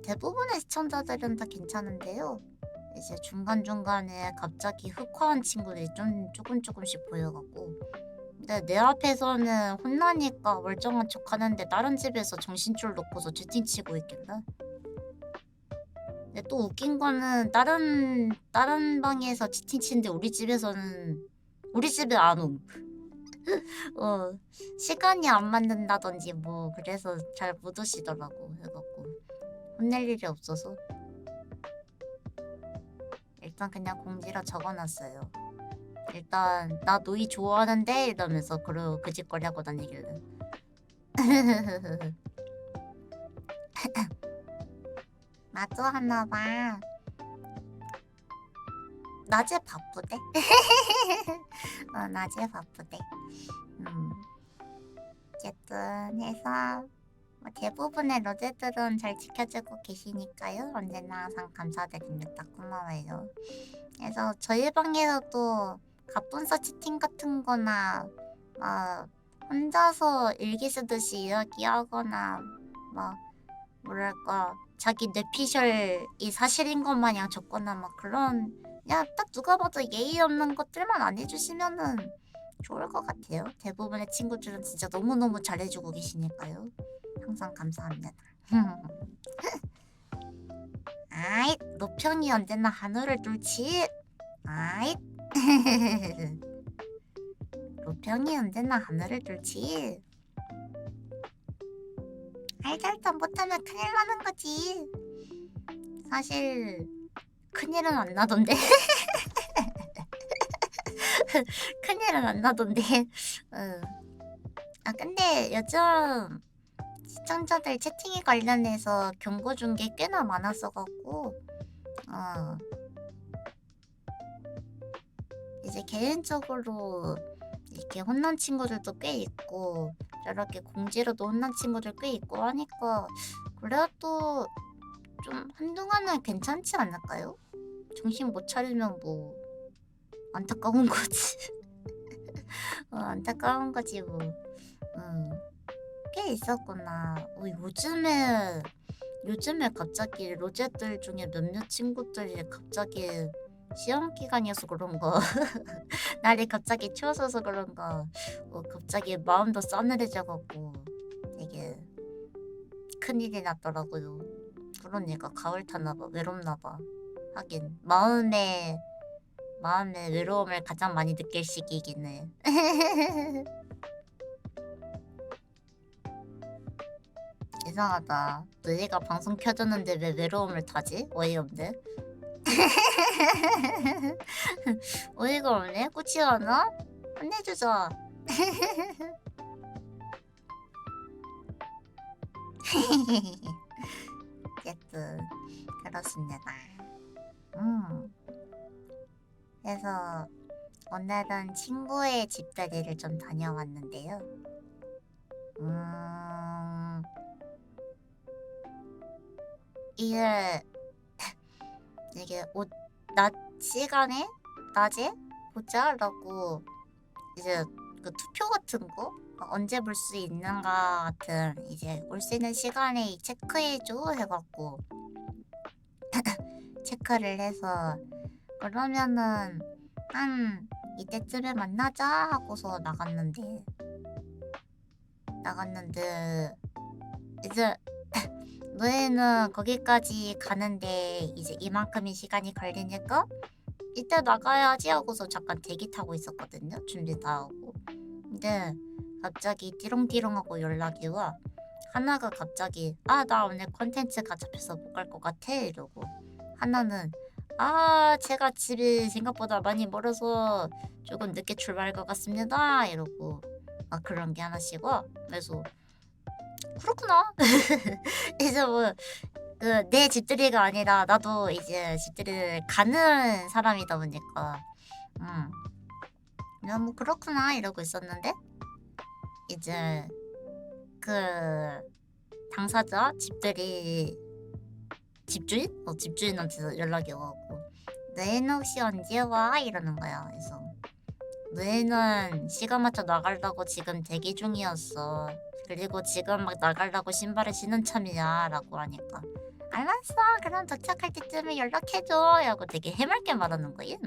대부분의 시청자들은 다 괜찮은데요. 이제 중간중간에 갑자기 흑화한 친구들이 좀 조금씩 보여갖고 근데 내 앞에서는 혼나니까 멀쩡한 척 하는데 다른 집에서 정신줄 놓고서 채팅치고 있길래 근데 또 웃긴 거는 다른 방에서 채팅치는데 우리 집에서는 우리 집에 안 옴. 시간이 안 맞는다든지 뭐 그래서 잘 못 오시더라고 해갖고 혼낼 일이 없어서 일단 그냥 공지라 적어놨어요. 일단 나 노이 좋아하는데 이러면서 그 짓거리 하고 다니길래 나도 하나봐. 낮에 바쁘대? 낮에 바쁘대. 어쨌든 해서 뭐 대부분의 로제들은 잘 지켜주고 계시니까요. 언제나 항상 감사드립니다. 고마워요. 그래서 저희 방에서도 갑분싸 채팅 같은 거나 막 혼자서 일기 쓰듯이 이야기하거나 막 뭐랄까 자기 뇌피셜이 사실인 것 마냥 적거나 막 그런 그냥 딱 누가 봐도 예의 없는 것들만 안 해주시면은 좋을 것 같아요. 대부분의 친구들은 진짜 너무너무 잘해주고 계시니까요. 항상 감사합니다. 아잇 노평이 언제나 한우를 뚫지. 아잇 노평이 언제나 하늘을 뚫지. 알잘도 못하면 큰일 나는 거지. 사실 큰일은 안 나던데. 큰일은 안 나던데. 아 근데 요즘 시청자들 채팅에 관련해서 경고 준 게 꽤나 많았어갖고 이제 개인적으로 이렇게 혼난 친구들도 꽤 있고 저렇게 공지로도 혼난 친구들 꽤 있고 하니까 그래도 좀 한동안은 괜찮지 않을까요? 정신 못 차리면 뭐 안타까운 거지. 안타까운 거지 뭐. 꽤 있었구나. 요즘에 갑자기 로제들 중에 몇몇 친구들이 갑자기 시험 기간이어서 그런가 날이 갑자기 추워져서 그런가 갑자기 마음도 싸늘해져갖고 되게 큰일이 났더라고요. 그러니까 가을 타나봐 외롭나봐. 하긴 마음의 외로움을 가장 많이 느낄 시기이긴 해. 이상하다. 너희가 방송 켜졌는데 왜 외로움을 타지? 어이없네. 어이가 없네. 꾸치 않아? 혼내주자. 어쨌든 그렇습니다. 그래서 오늘은 친구의 집들이를 좀 다녀왔는데요. 이게 낮 시간에 낮에 보자라고 이제 그 투표 같은 거 언제 볼 수 있는가 같은 이제 올 수 있는 시간에 체크해줘 해갖고 체크를 해서 그러면은 한 이때쯤에 만나자 하고서 나갔는데 이제 너희는 거기까지 가는데 이제 이만큼의 시간이 걸리니까 이때 나가야지 하고서 잠깐 대기 타고 있었거든요. 준비 다 하고. 근데 갑자기 띠롱띠롱하고 연락이 와. 하나가 갑자기 나 오늘 콘텐츠가 잡혀서 못 갈 것 같아 이러고 하나는 제가 집이 생각보다 많이 멀어서 조금 늦게 출발할 것 같습니다 이러고 그런 게 하나씩고 그래서 그렇구나. 이제 뭐 내 집들이가 아니라 나도 이제 집들이를 가는 사람이다 보니까 그냥 뭐 그렇구나 이러고 있었는데 이제 그 당사자 집주인한테 연락이 와갖고 너희는 혹시 언제 와? 이러는 거야. 그래서 너희는 시간 맞춰 나가려고 지금 대기 중이었어. 그리고 지금 막 나가려고 신발을 신은 참이야 라고 하니까 알았어 그럼 도착할 때쯤에 연락해줘 하고 되게 해맑게 말하는 거임.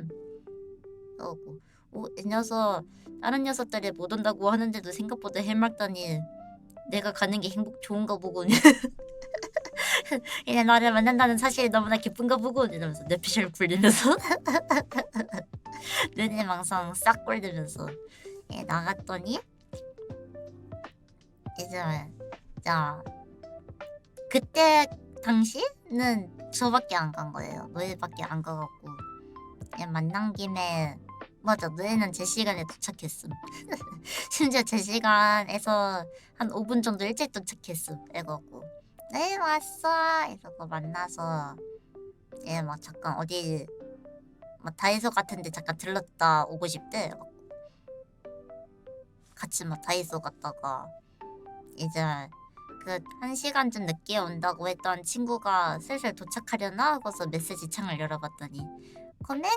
그러고 이 녀석 다른 녀석들이 못 온다고 하는데도 생각보다 해맑다니 내가 가는 게 좋은가 보군. 이제 나를 만난다는 사실이 너무나 기쁜가 보군 이러면서 뇌피셜 굴리면서 눈이 망상 싹 꼴리면서 나갔더니 이제 자 그때 당시는 저밖에 안 간 거예요. 너희밖에 안 가갖고 그냥 만난 김에 맞아 너희는 제 시간에 도착했음. 심지어 제 시간에서 한 5분 정도 일찍 도착했음. 해갖고 네 왔어 이러고 만나서 막 잠깐 어디 막 다이소 같은데 잠깐 들렀다 오고 싶대. 같이 막 다이소 갔다가 이제 그 1시간쯤 늦게 온다고 했던 친구가 슬슬 도착하려나 하고서 메시지 창을 열어봤더니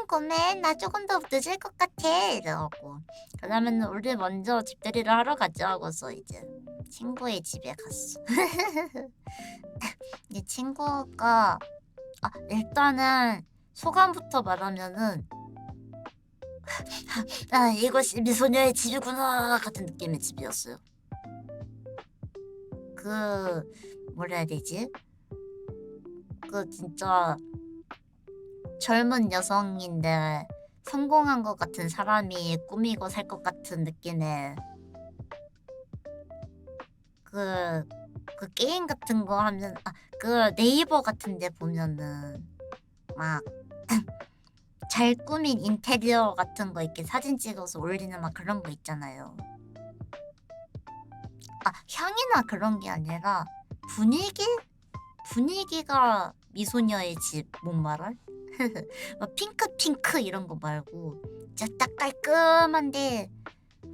고멘 나 조금 더 늦을 것 같아 이러고 그러면 우리 먼저 집들이를 하러 가자 하고서 이제 친구의 집에 갔어. 이 친구가 일단은 소감부터 말하면은 이것이 미소녀의 집이구나 같은 느낌의 집이었어요. 그 뭐라 해야 되지? 그 진짜 젊은 여성인데 성공한 것 같은 사람이 꾸미고 살 것 같은 느낌의 그 게임 같은 거 하면 그 네이버 같은 데 보면은 막 잘 꾸민 인테리어 같은 거 이렇게 사진 찍어서 올리는 막 그런 거 있잖아요. 향이나 그런 게 아니라 분위기가 미소녀의 집 뭔 말할? 막 핑크 이런 거 말고 진짜 딱 깔끔한데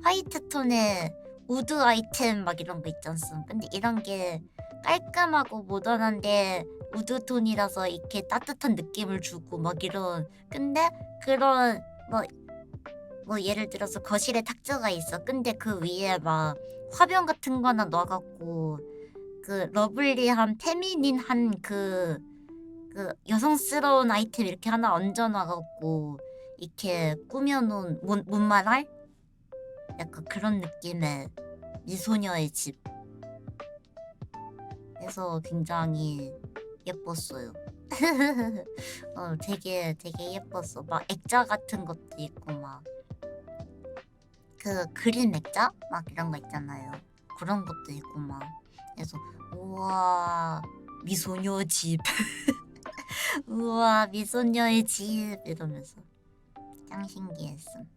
화이트 톤의 우드 아이템 막 이런 거 있잖음. 근데 이런 게 깔끔하고 모던한데 우드 톤이라서 이렇게 따뜻한 느낌을 주고 막 이런. 근데 그런 뭐 예를 들어서 거실에 탁자가 있어. 근데 그 위에 막 화병 같은 거나 넣어갖고 그 러블리한 페미닌한 그 여성스러운 아이템 이렇게 하나 얹어놔갖고 이렇게 꾸며놓은 뭔 말할? 약간 그런 느낌의 미소녀의 집. 그래서 굉장히 예뻤어요. 되게 예뻤어. 막 액자 같은 것도 있고 막 그 그림 액자 막 이런 거 있잖아요. 그런 것도 있고 막. 그래서 우와 미소녀 집. 우와 미소녀의 집 이러면서 짱 신기했음.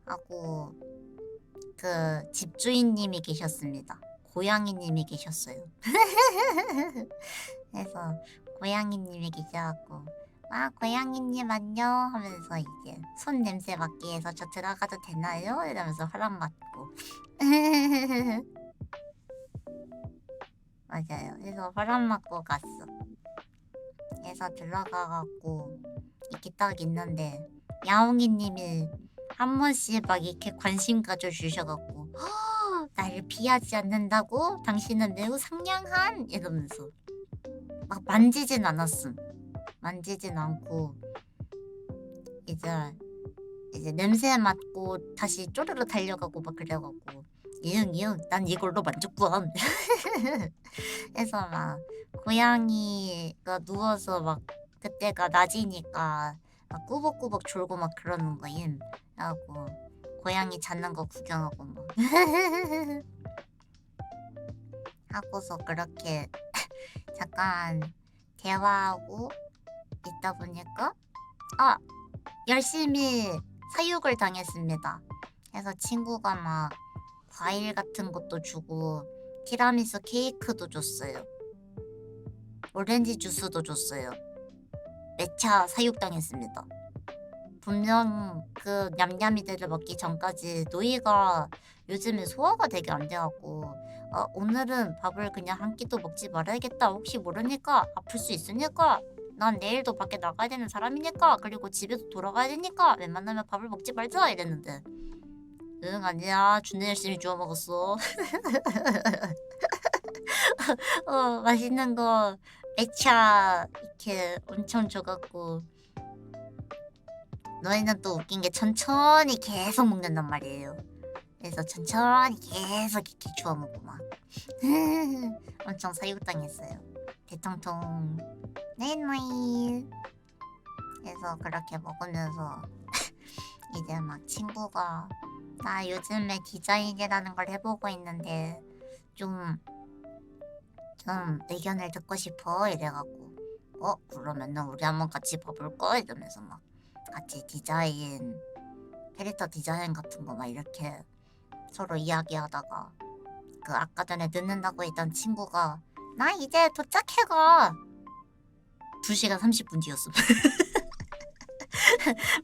하고 그 집주인님이 계셨습니다. 고양이님이 계셨어요. 그래서 고양이님이 계셔갖고 고양이님 안녕 하면서 이제 손 냄새 맡기 위해서 저 들어가도 되나요? 이러면서 허락 맡고 맞아요. 그래서 허락 맡고 갔어. 그래서 들어가갖고 이렇게 딱 있는데 야옹이님이 한 번씩 막 이렇게 관심 가져주셔갖고 나를 피하지 않는다고? 당신은 매우 상냥한? 이러면서 막 만지진 않았음. 만지진 않고 이제 냄새 맡고 다시 쪼르르 달려가고 막 그래갖고 이응 난 이걸로 만족구함. 그래서 막 고양이가 누워서 막 그때가 낮이니까 막 꾸벅꾸벅 졸고 막 그러는 거임. 하고 고양이 자는 거 구경하고 막 하고서 그렇게 잠깐 대화하고 있다 보니까 열심히 사육을 당했습니다. 그래서 친구가 막 과일 같은 것도 주고 티라미수 케이크도 줬어요. 오렌지 주스도 줬어요. 매차 사육당했습니다. 분명 그 냠냠이들을 먹기 전까지 노이가 요즘에 소화가 되게 안 돼갖고 오늘은 밥을 그냥 한 끼도 먹지 말아야겠다. 혹시 모르니까 아플 수 있으니까 난 내일도 밖에 나가야 되는 사람이니까 그리고 집에도 돌아가야 되니까 웬만하면 밥을 먹지 말자 이랬는데 응 아니야 준내 열심히 주워 먹었어. 맛있는 거 매차 이렇게 엄청 줘갖고 너희는 또 웃긴 게 천천히 계속 먹는단 말이에요. 그래서 천천히 계속 이렇게 주워 먹고 막 엄청 사육당했어요. 대통통 네네. 그래서 그렇게 먹으면서 이제 막 친구가 나 요즘에 디자인이라는 걸 해보고 있는데 좀 의견을 듣고 싶어 이래갖고 그러면은 우리 한번 같이 봐볼까 이러면서 막 같이 디자인 캐릭터 디자인 같은 거 막 이렇게 서로 이야기하다가 그 아까 전에 늦는다고 했던 친구가 나 이제 도착해가 2시간 30분 뒤였음.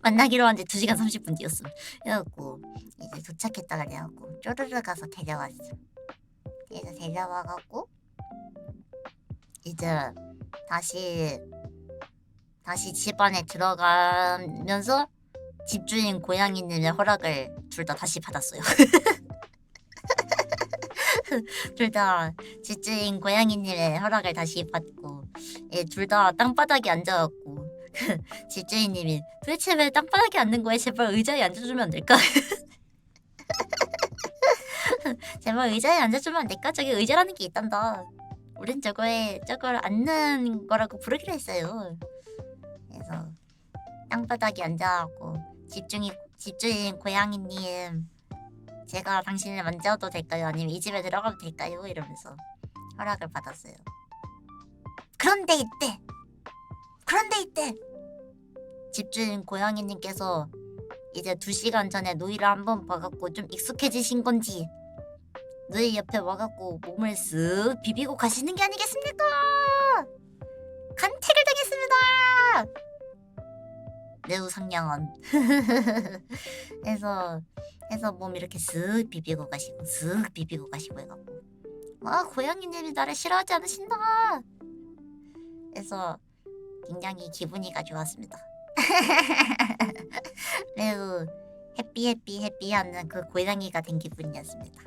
만나기로 한 지 2시간 30분 뒤였음. 그래갖고 이제 도착했다가 내갖고 쪼르르 가서 데려왔어. 그래서 데려와갖고 이제 다시 집 안에 들어가면서 집주인 고양이님의 허락을 둘 다 다시 받았어요. 둘 다 집주인 고양이님의 허락을 다시 받고 둘 다 땅바닥에 앉아갖고 집주인님이 도대체 왜 땅바닥에 앉는 거야? 제발 의자에 앉아주면 안 될까? 제발 의자에 앉아주면 안 될까? 저기 의자라는 게 있단다. 우린 저걸 앉는 거라고 부르기로 했어요. 그래서 땅바닥에 앉아갖고 집주인 고양이님 제가 당신을 만져도 될까요? 아니면 이 집에 들어가도 될까요? 이러면서 허락을 받았어요. 그런데 이때 집주인 고양이님께서 이제 2시간 전에 누이를 한번 봐갖고 좀 익숙해지신 건지 누이 옆에 와갖고 몸을 쓱 비비고 가시는 게 아니겠습니까? 간택을 당했습니다. 매우 상냥한. 그래서 몸 이렇게 쓱 비비고 가시고 해갖고 고양이님이 나를 싫어하지 않으신다. 그래서 굉장히 기분이가 좋았습니다. 매우 해피하는 그 고양이가 된 기분이었습니다.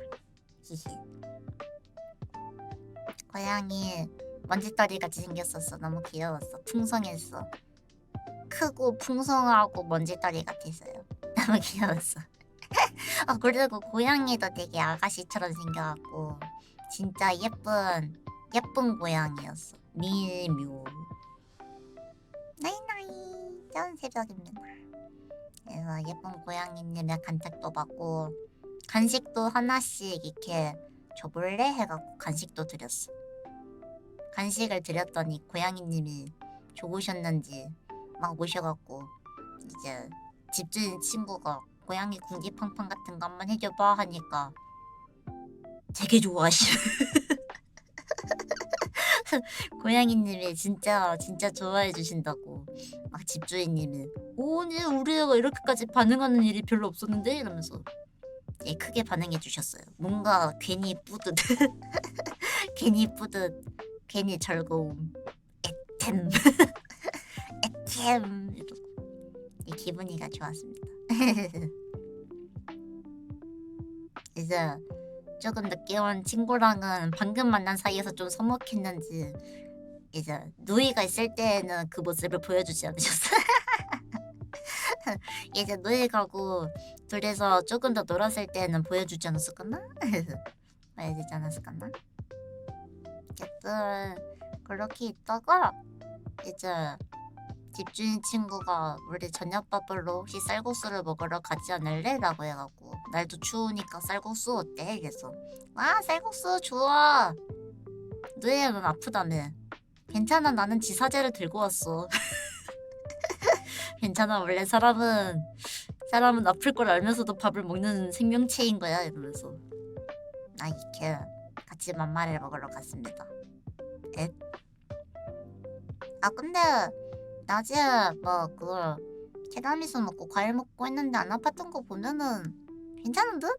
히히. 고양이 먼지떨이 같이 생겼었어. 너무 귀여웠어. 풍성했어. 크고 풍성하고 먼지떨이 같았어요. 너무 귀여웠어. 그리고 고양이도 되게 아가씨처럼 생겨갖고 진짜 예쁜 고양이였어. 밀묘. 나이나이 짠 새벽입니다. 그래서 예쁜 고양이님의 간택도 받고 간식도 하나씩 이렇게 줘볼래? 해갖고 간식도 드렸어. 간식을 드렸더니 고양이님이 좋으셨는지 막 오셔갖고 이제 집주인 친구가 고양이 궁디팡팡 같은 거 한번 해줘봐 하니까 되게 좋아하시네. 고양이님이 진짜 좋아해 주신다고 막 집주인님이 오늘 우리 애가 이렇게까지 반응하는 일이 별로 없었는데 이러면서 크게 반응해 주셨어요. 뭔가 괜히 뿌듯 괜히 즐거움 애템 이러고 기분이가 좋았습니다. 이제 조금 늦게 온 친구랑은 방금 만난 사이에서 좀 서먹했는지 이제 누이가 있을 때는 그 모습을 보여주지 않으셨어요. 이제 누이 가고 둘이서 조금 더 놀았을 때는 보여주지 않았을까나? 보여주지 않았을까나? 어쨌든 그렇게 있다가 이제 집주인 친구가 우리 저녁밥으로 혹시 쌀국수를 먹으러 가지 않을래? 라고 해갖고 날도 추우니까 쌀국수 어때? 이래서 쌀국수 좋아. 누이는 아프다며. 괜찮아 나는 지사제를 들고 왔어. 괜찮아 원래 사람은 아플 걸 알면서도 밥을 먹는 생명체인 거야 이러면서 이렇게 같이 만마를 먹으러 갔습니다. 근데 낮에 그걸 티라미수 먹고 과일 먹고 했는데 안 아팠던 거 보면은 괜찮은 듯?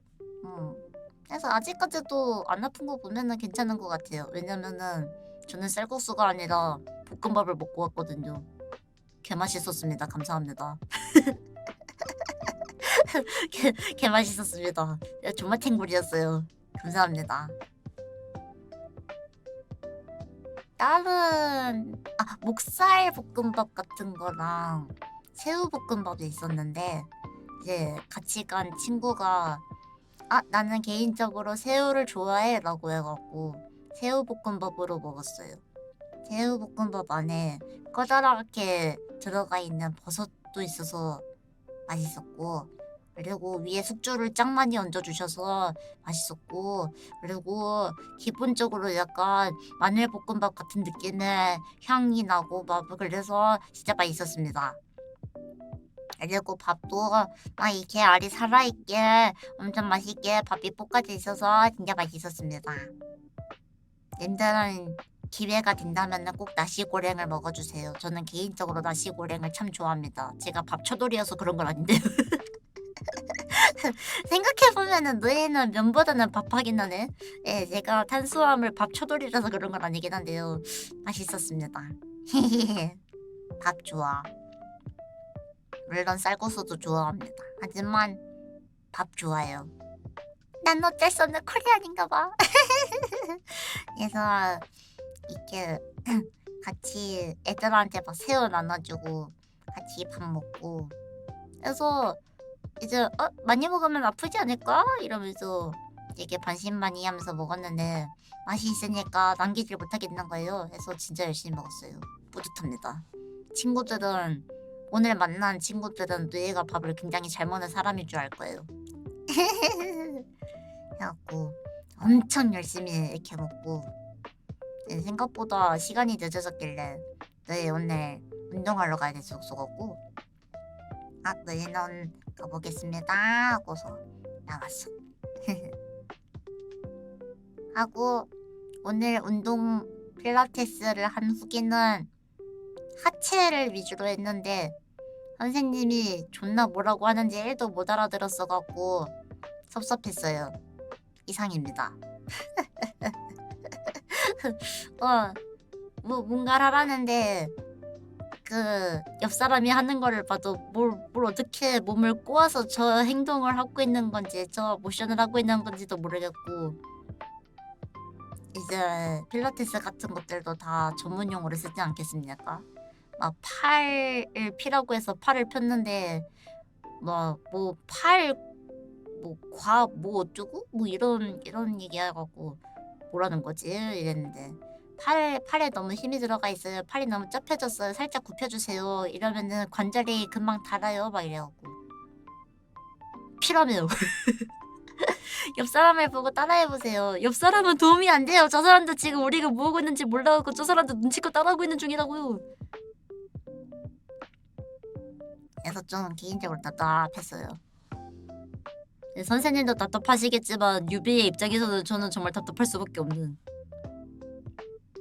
그래서 아직까지도 안 아픈 거 보면은 괜찮은 것 같아요. 왜냐면은 저는 쌀국수가 아니라 볶음밥을 먹고 왔거든요. 개 맛있었습니다. 감사합니다. 개 맛있었습니다. 존맛탱굴이었어요. 감사합니다. 다른 목살 볶음밥 같은 거랑 새우 볶음밥이 있었는데 이제 같이 간 친구가 나는 개인적으로 새우를 좋아해 라고 해갖고 새우 볶음밥으로 먹었어요. 새우 볶음밥 안에 커다랗게 들어가 있는 버섯도 있어서 맛있었고 그리고 위에 숙주를 짱 많이 얹어주셔서 맛있었고 그리고 기본적으로 약간 마늘볶음밥 같은 느낌의 향이 나고 그래서 진짜 맛있었습니다. 그리고 밥도 이게 알이 살아있게 엄청 맛있게 밥이 볶아져 있어서 진짜 맛있었습니다. 냄새는 기회가 된다면 꼭 나시고랭을 먹어주세요. 저는 개인적으로 나시고랭을 참 좋아합니다. 제가 밥처돌이어서 그런 건 아닌데요. 생각해보면은 너희는 면보다는 밥하긴 하네. 예, 제가 탄수화물 밥처돌이라서 그런 건 아니긴 한데요. 맛있었습니다. 밥 좋아. 물론 쌀국수도 좋아합니다. 하지만 밥 좋아요. 난 어쩔 수 없는 코리안인가 봐. 그래서 이렇게 같이 애들한테 막 새우 나눠주고 같이 밥 먹고 그래서 이제 많이 먹으면 아프지 않을까? 이러면서 되게 반신반의하면서 먹었는데 맛이 있으니까 남기질 못하겠는 거예요. 그래서 진짜 열심히 먹었어요. 뿌듯합니다. 친구들은 오늘 만난 친구들은 뇌가 밥을 굉장히 잘 먹는 사람일 줄 알 거예요. 해갖고 엄청 열심히 이렇게 먹고 생각보다 시간이 늦어졌길래 너희 오늘 운동하러 가야 돼서 속속었고 너희는 가보겠습니다 하고서 나갔어. 하고 오늘 운동 필라테스를 한 후기는 하체를 위주로 했는데 선생님이 존나 뭐라고 하는지 1도 못 알아들었어갖고 섭섭했어요. 이상입니다. 뭐 뭔가를 하라는데 그 옆 사람이 하는 거를 봐도 뭘 어떻게 몸을 꼬아서 저 행동을 하고 있는 건지 저 모션을 하고 있는 건지도 모르겠고 이제 필라테스 같은 것들도 다 전문 용어를 쓰지 않겠습니까? 막 팔을 피라고 해서 팔을 폈는데 뭐 어쩌고 뭐 이런 얘기해갖고 뭐라는 거지 이랬는데 팔에 너무 힘이 들어가 있어요. 팔이 너무 접혀졌어요. 살짝 굽혀주세요. 이러면은 관절이 금방 닳아요. 막 이래갖고 피라며요. 옆 사람을 보고 따라해보세요. 옆 사람은 도움이 안 돼요. 저 사람도 지금 우리가 뭐하고 있는지 몰라갖고 저 사람도 눈치껏 따라하고 있는 중이라고요. 그래서 좀 개인적으로 답답했어요. 선생님도 답답하시겠지만 유비의 입장에서는 저는 정말 답답할 수밖에 없는.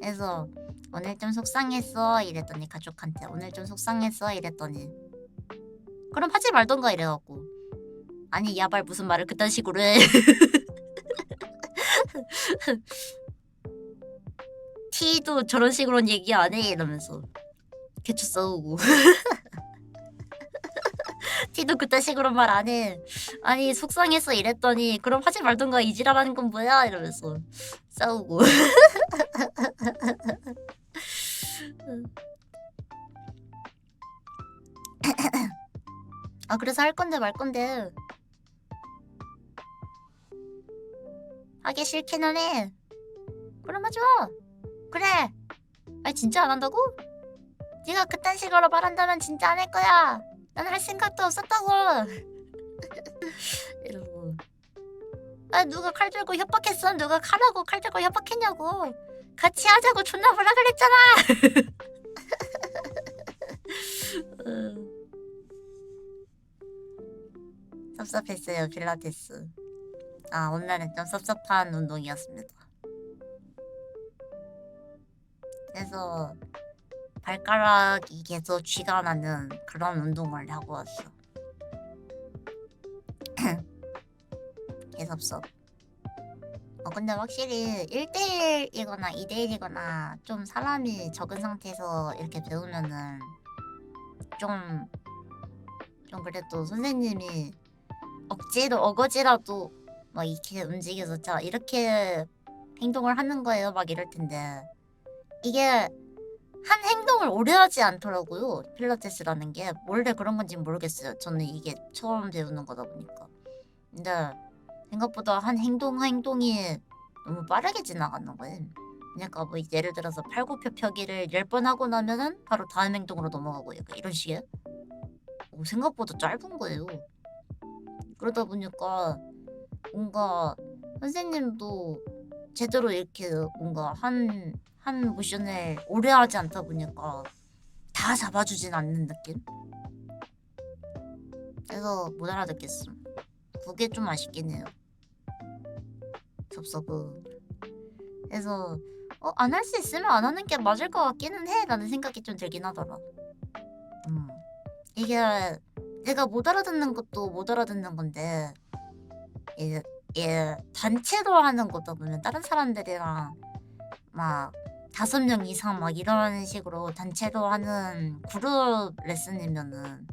그래서 오늘 좀 속상했어 이랬더니 가족한테 오늘 좀 속상했어 이랬더니 그럼 하지 말던가 이래갖고 아니 야발 무슨 말을 그딴 식으로 해. 티도 저런 식으로는 얘기 안 해 이러면서 개추 싸우고 티도 그딴 식으로 말 안 해. 아니 속상했어 이랬더니 그럼 하지 말던가 이 지랄하는 건 뭐야 이러면서 싸우고. 그래서 할 건데 말 건데 하기 싫기는 해. 그럼 하지 마. 그래. 아니 진짜 안 한다고? 네가 그딴 식으로 말한다면 진짜 안 할 거야. 난 할 생각도 없었다고. 이러고 누가 칼 들고 협박했어? 누가 칼하고 칼 들고 협박했냐고. 같이 하자고 존나 뭐라 그랬잖아. 섭섭했어요 필라테스. 오늘은 좀 섭섭한 운동이었습니다. 그래서 발가락이 계속 쥐가 나는 그런 운동을 하고 왔어. 개섭섭. 근데 확실히 1대1이거나 2대1이거나 좀 사람이 적은 상태에서 이렇게 배우면은 좀 그래도 선생님이 어거지라도 막 이렇게 움직여서 자 이렇게 행동을 하는 거예요 막 이럴 텐데 이게 한 행동을 오래 하지 않더라고요. 필라테스라는 게 원래 그런 건지 모르겠어요. 저는 이게 처음 배우는 거다 보니까. 근데 생각보다 한 행동이 너무 빠르게 지나가는 거예요. 그러니까 뭐 예를 들어서 팔굽혀펴기를 10번 하고 나면은 바로 다음 행동으로 넘어가고 약간 이런 식이에요. 생각보다 짧은 거예요. 그러다 보니까 뭔가 선생님도 제대로 이렇게 뭔가 한 모션을 오래 하지 않다 보니까 다 잡아주진 않는 느낌? 그래서 못 알아듣겠음. 그게 좀 아쉽긴 해요. 섭섭은. 그래서 안 할 수 있으면 안 하는 게 맞을 것 같기는 해 라는 생각이 좀 들긴 하더라. 이게 내가 못 알아듣는 것도 못 알아듣는 건데 이게 단체로 하는 거다 보면 다른 사람들이랑 막 5명 이상 막 이런 식으로 단체로 하는 그룹 레슨이면은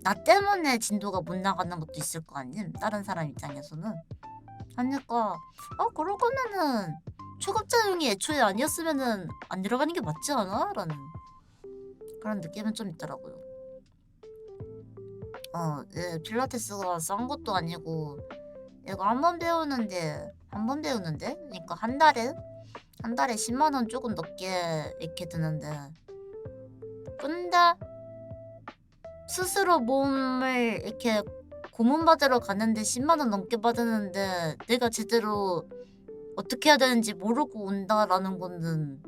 나 때문에 진도가 못 나가는 것도 있을 거 아님? 다른 사람 입장에서는. 하니까 그럴 거면은 초급자용이 애초에 아니었으면은 안 들어가는 게 맞지 않아? 라는 그런 느낌은 좀 있더라고요. 필라테스가 싼 것도 아니고 이거 한 번 배우는데 그러니까 한 달에 10만 원 조금 넘게 이렇게 드는데 근데 스스로 몸을 이렇게 고문받으러 가는데 10만 원 넘게 받았는데 내가 제대로 어떻게 해야 되는지 모르고 온다라는 거는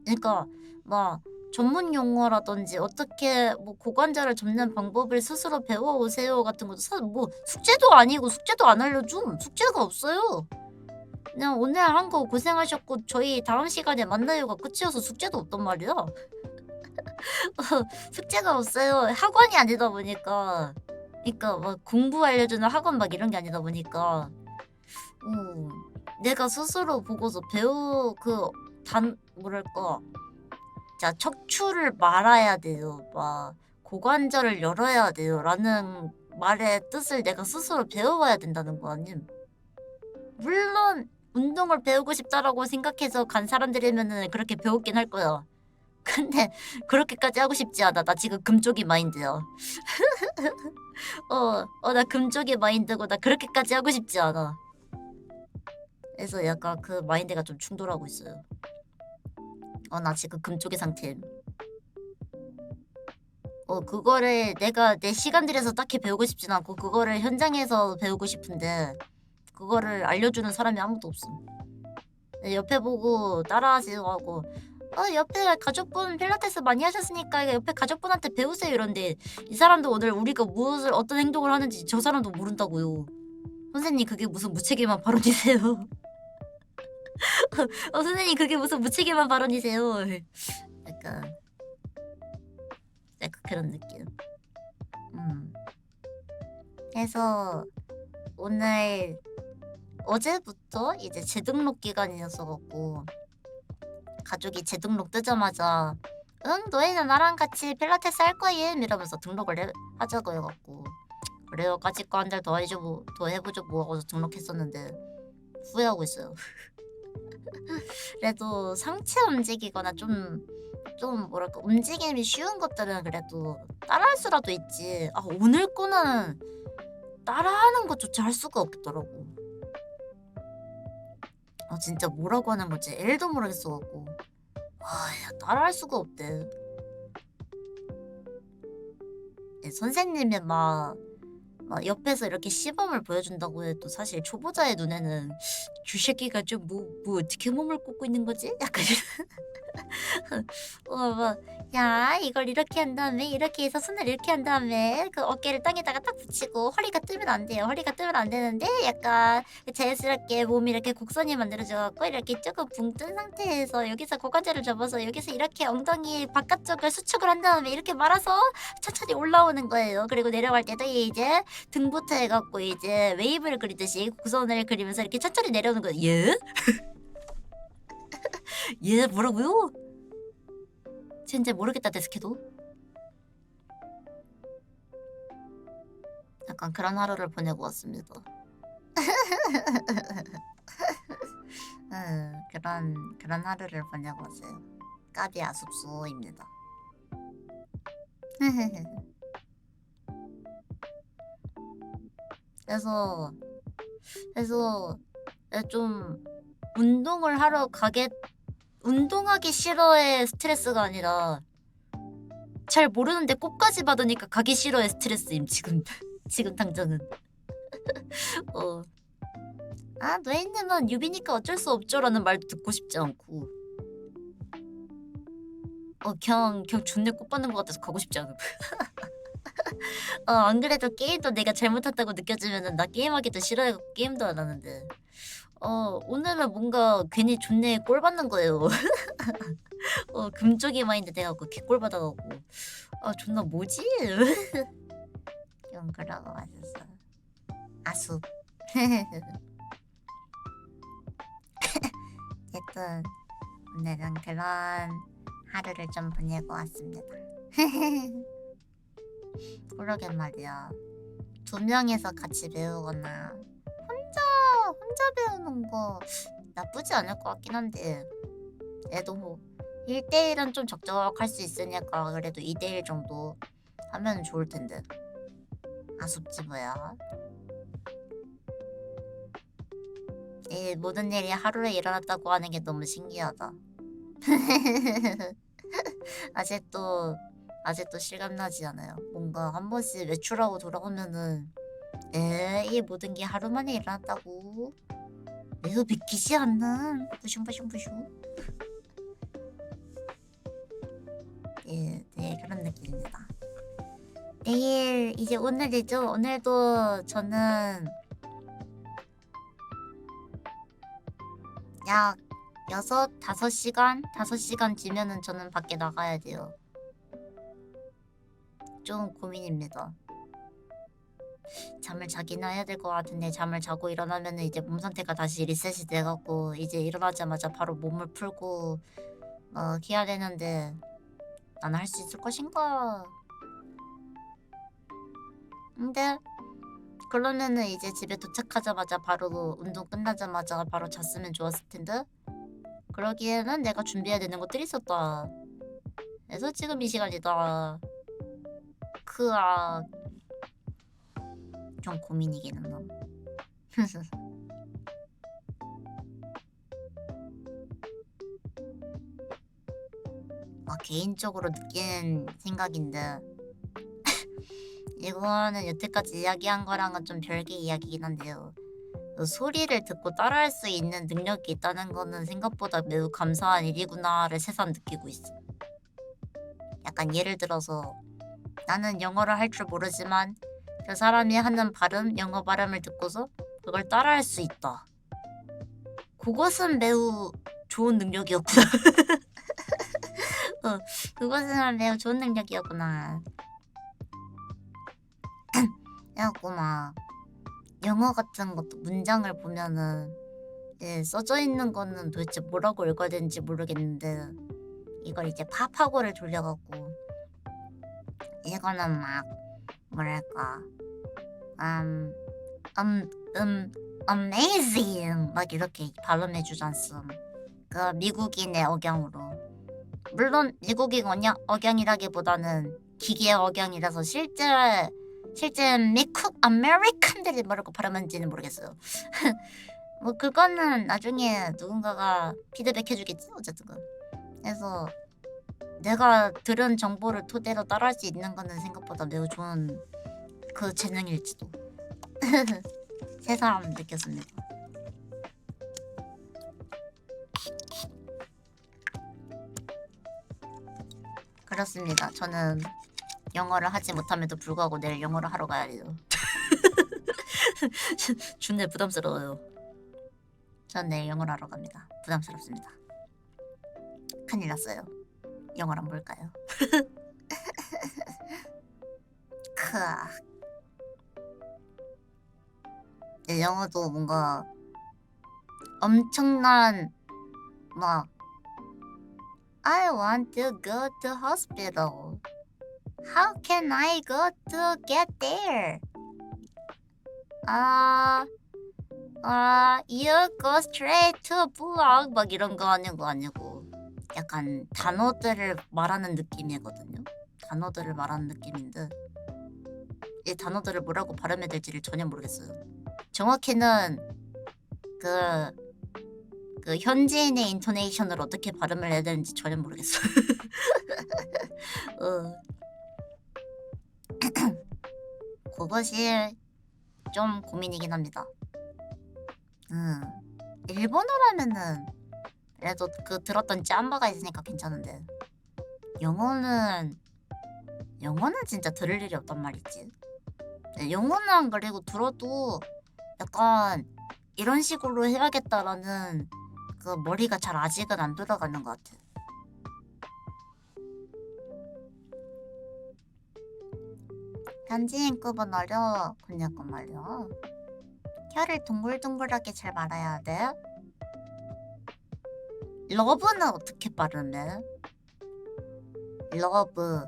그러니까 막 전문 용어라든지 어떻게 뭐 고관절을 접는 방법을 스스로 배워오세요 같은 것도 뭐 숙제도 아니고 숙제도 안 알려줌. 숙제가 없어요. 그냥 오늘 한 거 고생하셨고 저희 다음 시간에 만나요가 끝이어서 숙제도 없단 말이야. 숙제가 없어요. 학원이 아니다 보니까 그러니까 막 공부 알려주는 학원 막 이런 게 아니다 보니까 내가 스스로 보고서 뭐랄까 자 척추를 말아야 돼요. 막 고관절을 열어야 돼요. 라는 말의 뜻을 내가 스스로 배워와야 된다는 거 아님? 물론 운동을 배우고 싶다라고 생각해서 간 사람들이면은 그렇게 배웠긴 할 거야. 근데 그렇게까지 하고 싶지 않아. 나 지금 금쪽이 마인드야. 나 금쪽이 마인드고 나 그렇게까지 하고 싶지 않아. 그래서 약간 그 마인드가 좀 충돌하고 있어요. 나 지금 금쪽의 상태임. 그거를 내가 내 시간 들여서 딱히 배우고 싶진 않고 그거를 현장에서 배우고 싶은데 그거를 알려주는 사람이 아무도 없음. 옆에 보고 따라하세요 하고 옆에 가족분 필라테스 많이 하셨으니까 옆에 가족분한테 배우세요 이런데 이 사람도 오늘 우리가 어떤 행동을 하는지 저 사람도 모른다고요. 선생님 그게 무슨 무책임한 발언이세요? 선생님 그게 무슨 무책임한 발언이세요? 약간 그런 느낌. 그래서 오늘 어제부터 이제 재등록 기간이었어갖고 가족이 재등록 뜨자마자 너희는 나랑 같이 필라테스 할 거임 이러면서 등록을 하자고 해갖고 그래요 까짓 거 한 달 더 해보죠 뭐 하고 등록했었는데 후회하고 있어요. 그래도 상체 움직이거나 좀 뭐랄까 움직임이 쉬운 것들은 그래도 따라할 수라도 있지. 오늘 거는 따라하는 것조차 할 수가 없더라고. 진짜 뭐라고 하는 거지? L도 모르겠어갖고 따라할 수가 없대. 선생님이 막 옆에서 이렇게 시범을 보여준다고 해도 사실 초보자의 눈에는 이 새끼가 좀 뭐 어떻게 몸을 꽂고 있는 거지? 약간 야 이걸 이렇게 한 다음에 이렇게 해서 손을 이렇게 한 다음에 그 어깨를 땅에다가 딱 붙이고 허리가 뜨면 안 돼요. 허리가 뜨면 안 되는데 약간 자연스럽게 몸이 이렇게 곡선이 만들어져갖고 이렇게 조금 붕 뜬 상태에서 여기서 고관절을 접어서 여기서 이렇게 엉덩이 바깥쪽을 수축을 한 다음에 이렇게 말아서 천천히 올라오는 거예요. 그리고 내려갈 때도 이제 등부터 해갖고 이제 웨이브를 그리듯이 곡선을 그리면서 이렇게 천천히 내려오는 거예요. 예? 얘 뭐라고요? 진짜 모르겠다 데스케도. 약간 그런 하루를 보내고 왔습니다. 그런 하루를 보내고 왔어요. 까비 아숙소입니다. 그래서 좀 운동하기 싫어의 스트레스가 아니라 잘 모르는데 꽃까지 받으니까 가기 싫어의 스트레스임 지금 당장은. 노예님은 유비니까 어쩔 수 없죠라는 말도 듣고 싶지 않고 그냥 존내 꽃 받는 것 같아서 가고 싶지 않음. 안 그래도 게임도 내가 잘못했다고 느껴지면은 나 게임하기도 싫어해서 게임도 안 하는데 오늘은 뭔가 괜히 존내 꼴 받는 거예요. 금쪽이 마인드 돼갖고 개꼴 받아갖고 존나 뭐지? 좀 그러고 왔었어. 아수. 어쨌든 오늘은 그런 하루를 좀 보내고 왔습니다. 그러게 말이야. 두 명이서 같이 배우거나 혼자 배우는 거 나쁘지 않을 것 같긴 한데 애도 1대1은 좀 적적할 수 있으니까 그래도 2대1 정도 하면 좋을 텐데. 아쉽지 뭐야. 이 모든 일이 하루에 일어났다고 하는 게 너무 신기하다. 아직도 실감나지 않아요. 뭔가 한 번씩 외출하고 돌아오면은 이 모든 게 하루 만에 일어났다고 매우 믿기지 않는 부슝부슝부슝. 네 그런 느낌입니다. 내일 이제 오늘이죠. 오늘도 저는 약 5시간 뒤면은 저는 밖에 나가야 돼요. 좀 고민입니다. 잠을 자기나 해야 될 것 같은데 잠을 자고 일어나면은 이제 몸 상태가 다시 리셋이 돼갖고 이제 일어나자마자 바로 몸을 풀고 해야 되는데 나는 할 수 있을 것인가? 근데 그러면은 이제 집에 도착하자마자 바로 운동 끝나자마자 바로 잤으면 좋았을 텐데 그러기에는 내가 준비해야 되는 것들이 있었다. 그래서 지금 이 시간이다. 좀 고민이기는 함. 개인적으로 느낀 생각인데 이거는 여태까지 이야기한 거랑은 좀 별개 이야기긴 한데요. 소리를 듣고 따라할 수 있는 능력이 있다는 거는 생각보다 매우 감사한 일이구나를 새삼 느끼고 있어. 약간 예를 들어서 나는 영어를 할 줄 모르지만 그 사람이 하는 발음, 영어 발음을 듣고서 그걸 따라할 수 있다. 그것은 매우 좋은 능력이었구나. 그것은 매우 좋은 능력이었구나. 그래갖고 막 영어 같은 것도 문장을 보면은 써져 있는 거는 도대체 뭐라고 읽어야 되는지 모르겠는데 이걸 이제 팝하고를 돌려갖고 이거는 막 뭐랄까 amazing 막 이렇게 발음해주지 않음. 그 미국인의 억양으로. 물론 미국인 억양이라기보다는 기계 억양이라서 실제 미국 아메리칸들이 뭐라고 발음하는지는 모르겠어요. 뭐 그거는 나중에 누군가가 피드백 해주겠지 어쨌든. 그래서 내가 들은 정보를 토대로 따라할 수 있는 거는 생각보다 매우 좋은 그 재능일지도. 새삼 느꼈습니다. 그렇습니다. 저는 영어를 하지 못함에도 불구하고 내일 영어를 하러 가야 돼요. 준내 부담스러워요. 전 내일 영어를 하러 갑니다. 부담스럽습니다. 큰일 났어요. 영어란 뭘까요? 영어도 뭔가 엄청난 막 I want to go to hospital. How can I go to get there? You go straight to block 막 이런 거 아니고 약간 단어들을 말하는 느낌이거든요. 단어들을 말하는 느낌인데 이 단어들을 뭐라고 발음해야 될지를 전혀 모르겠어요. 정확히는 그 현지인의 인토네이션을 어떻게 발음을 해야 되는지 전혀 모르겠어요. 그것이 좀 고민이긴 합니다. 일본어라면은 그래도 그 들었던 짬바가 있으니까 괜찮은데 영어는 진짜 들을 일이 없단 말이지. 영어는 그리고 들어도 약간 이런 식으로 해야겠다라는 그 머리가 잘 아직은 안 돌아가는 것 같아. 편지 인급은 어려워. 그냐고 말이야. 혀를 동글동글하게 잘 말아야 돼. 러브는 어떻게 발음해? 러브,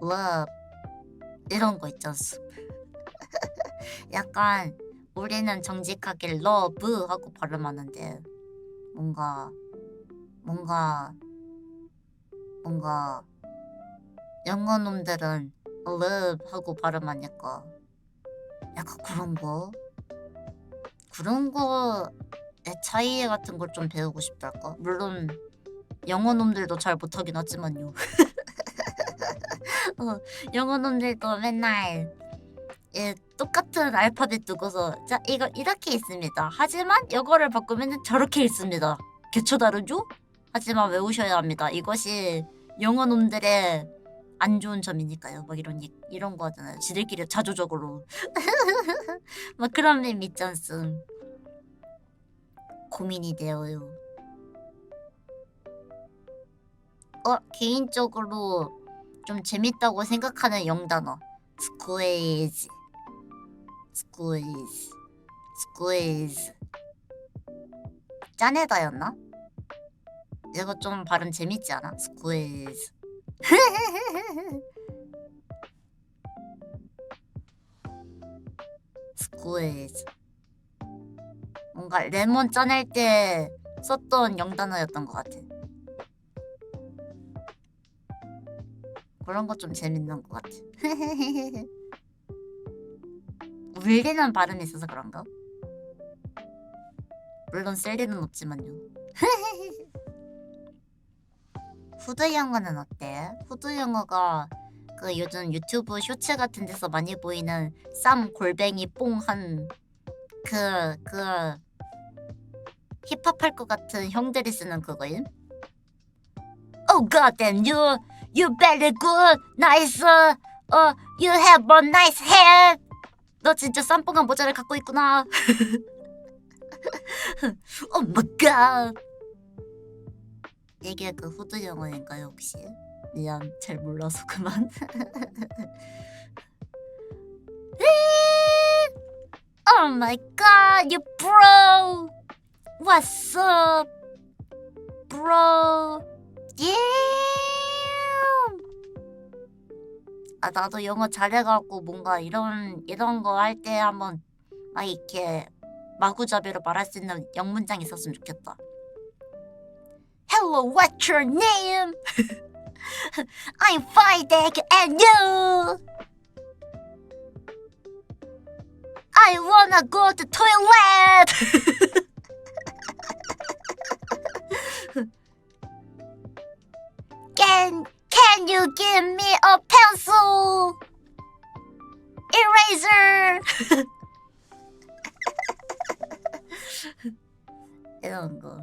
러브 이런 거 있잖아. 약간 우리는 정직하게 러브 하고 발음하는데 뭔가 영어 놈들은 love 하고 발음하니까 약간 그런 거의 차이 같은 걸 좀 배우고 싶달까? 물론 영어 놈들도 잘 못하긴 하지만요. 영어 놈들도 맨날 똑같은 알파벳 두고서 자 이거 이렇게 있습니다. 하지만 이거를 바꾸면 저렇게 있습니다. 개초 다르죠? 하지만 외우셔야 합니다. 이것이 영어 놈들의 안 좋은 점이니까요. 막 이런 거 하잖아요. 지들끼리 자조적으로 막 그런 밈 있잖음. 고민이 되어요. 개인적으로 좀 재밌다고 생각하는 영단어 스퀴즈 짜내다였나? 이거 좀 발음 재밌지 않아? 스퀴즈 스퀴즈 뭔가 레몬 짜낼 때 썼던 영단어였던 것 같아. 그런 거 좀 재밌는 것 같아. 울리는 발음이 있어서 그런가? 물론 쓸 리는 없지만요. 후드 영어는 어때? 후드 영어가 그 요즘 유튜브 쇼츠 같은 데서 많이 보이는 쌈 골뱅이 뽕한 그 힙합 할 것 같은 형들이 쓰는 그거임? Oh god damn you very good nice you have a nice hair 너 진짜 쌈뽕한 모자를 갖고 있구나. Oh my god 이게 그 후드 영어인가요 혹시? 미안 잘 몰라서 그만. Oh my god you bro what's up bro yeah 나도 영어 잘해갖고 뭔가 이런 거 할 때 한번 막 이렇게 마구잡이로 말할 수 있는 영문장 있었으면 좋겠다. Hello, what's your name? I'm fine, thank you, and you? I wanna go to toilet. Can you give me a pencil? Eraser. 이런 거.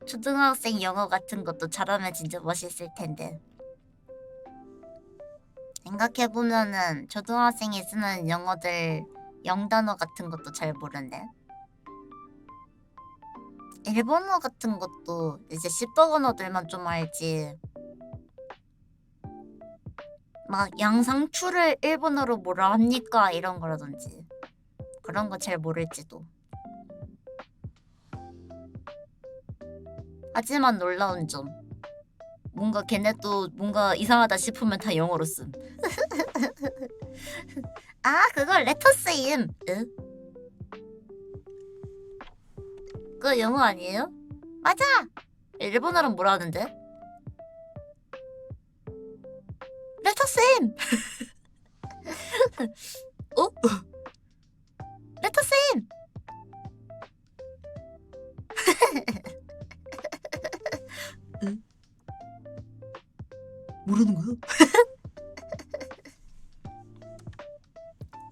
초등학생 영어 같은 것도 잘하면 진짜 멋있을 텐데. 생각해보면은 초등학생이 쓰는 영어들 영단어 같은 것도 잘 모르네. 일본어 같은 것도 이제 씹덕 언어들만 좀 알지. 막 양상추를 일본어로 뭐라 합니까 이런 거라든지 그런 거 잘 모를지도. 하지만 놀라운 점 뭔가 걔네도 뭔가 이상하다 싶으면 다 영어로 씀. 아 그거 레터스임. 응? 그거 영어 아니에요? 맞아! 일본어는 뭐라 하는데? 레터스임! 어? 레터스임! 응? 모르는 거야?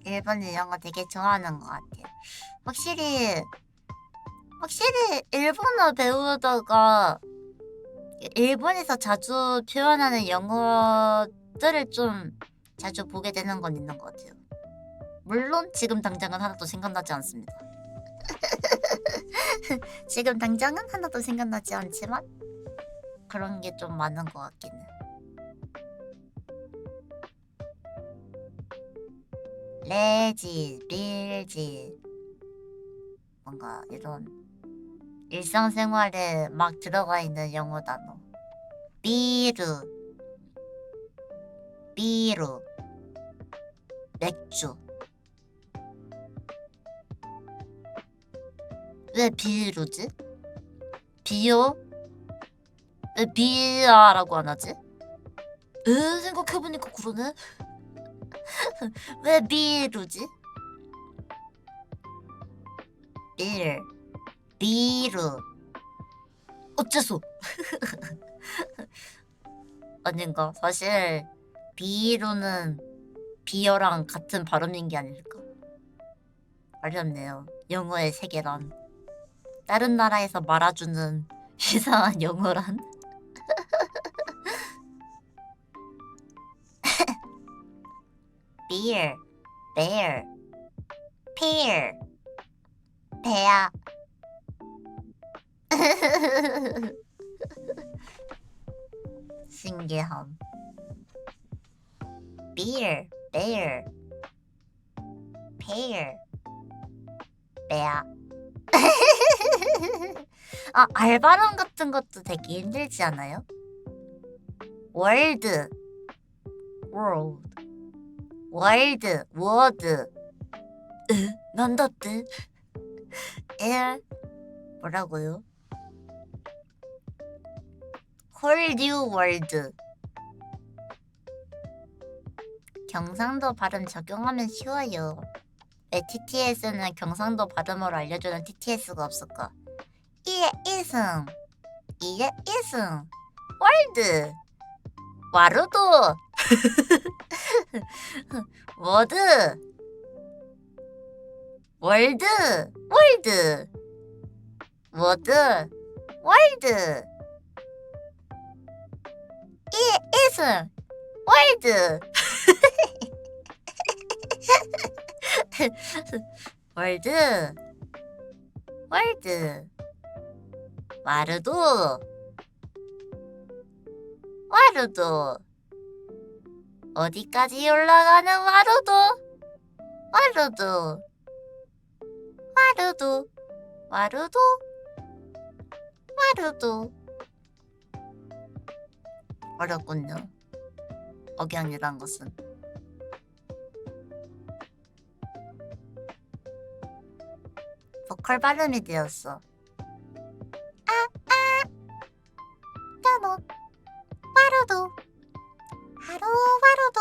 일본이 영어 되게 좋아하는 것 같아. 확실히 일본어 배우다가 일본에서 자주 표현하는 영어들을 좀 자주 보게 되는 건 있는 것 같아요. 물론 지금 당장은 하나도 생각나지 않습니다. 지금 당장은 하나도 생각나지 않지만 그런 게 좀 많은 것 같긴 해. 레지, 밀지 뭔가 이런 일상생활에 막 들어가 있는 영어 단어. 비루, 비루, 맥주. 왜 비루지? 비오? 왜 비아라고 안 하지? 생각해보니까 그러네. 왜 비루지? 비루. 어째서? 아닌가? 사실 비루는 비어랑 같은 발음인 게 아닐까? 어렵네요. 영어의 세계란. 다른 나라에서 말아주는 이상한 영어란. beer, bear, pear, 배야. 신기함. beer, bear, pear, 배야. 아, 알바름 같은 것도 되게 힘들지 않아요? 월드, world, 월드, 워드. 난다뜨. 뭐라고요? 홀 뉴 월드. 경상도 발음 적용하면 쉬워요. 왜 TTS는 경상도 발음으로 알려주는 TTS가 없을까? 이게 이승, 이게 이승, 월드, 와루도, 워드, 월드, 월드, 워드, 월드, 이게 이승, 월드. 월드, 월드, 와르도, 와르도. 어디까지 올라가는 와르도, 와르도, 와르도, 와르도, 와르도. 어렵군요. 억양이란 것은. 보컬 발음이 되었어. 까먹 와루도 하루 와루도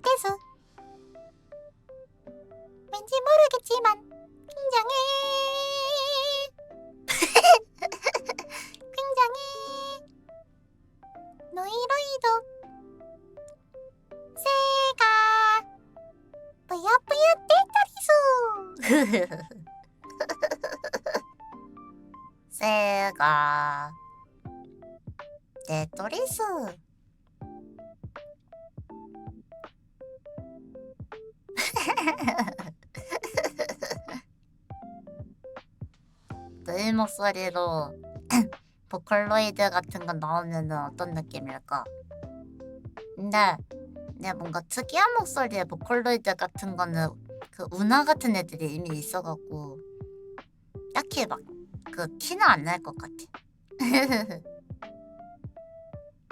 대수. 왠지 모르겠지만 굉장해. 굉장해. 노이로이도 새가 뿌야뿌야 떼다리수. 새가 떼토리수. 너희 목소리로 보컬로이드 같은 거 나오면은 어떤 느낌일까? 근데 뭔가 특이한 목소리의 보컬로이드 같은 거는 그 운하 같은 애들이 이미 있어갖고 딱히 막 그 티는 안 날 것 같아.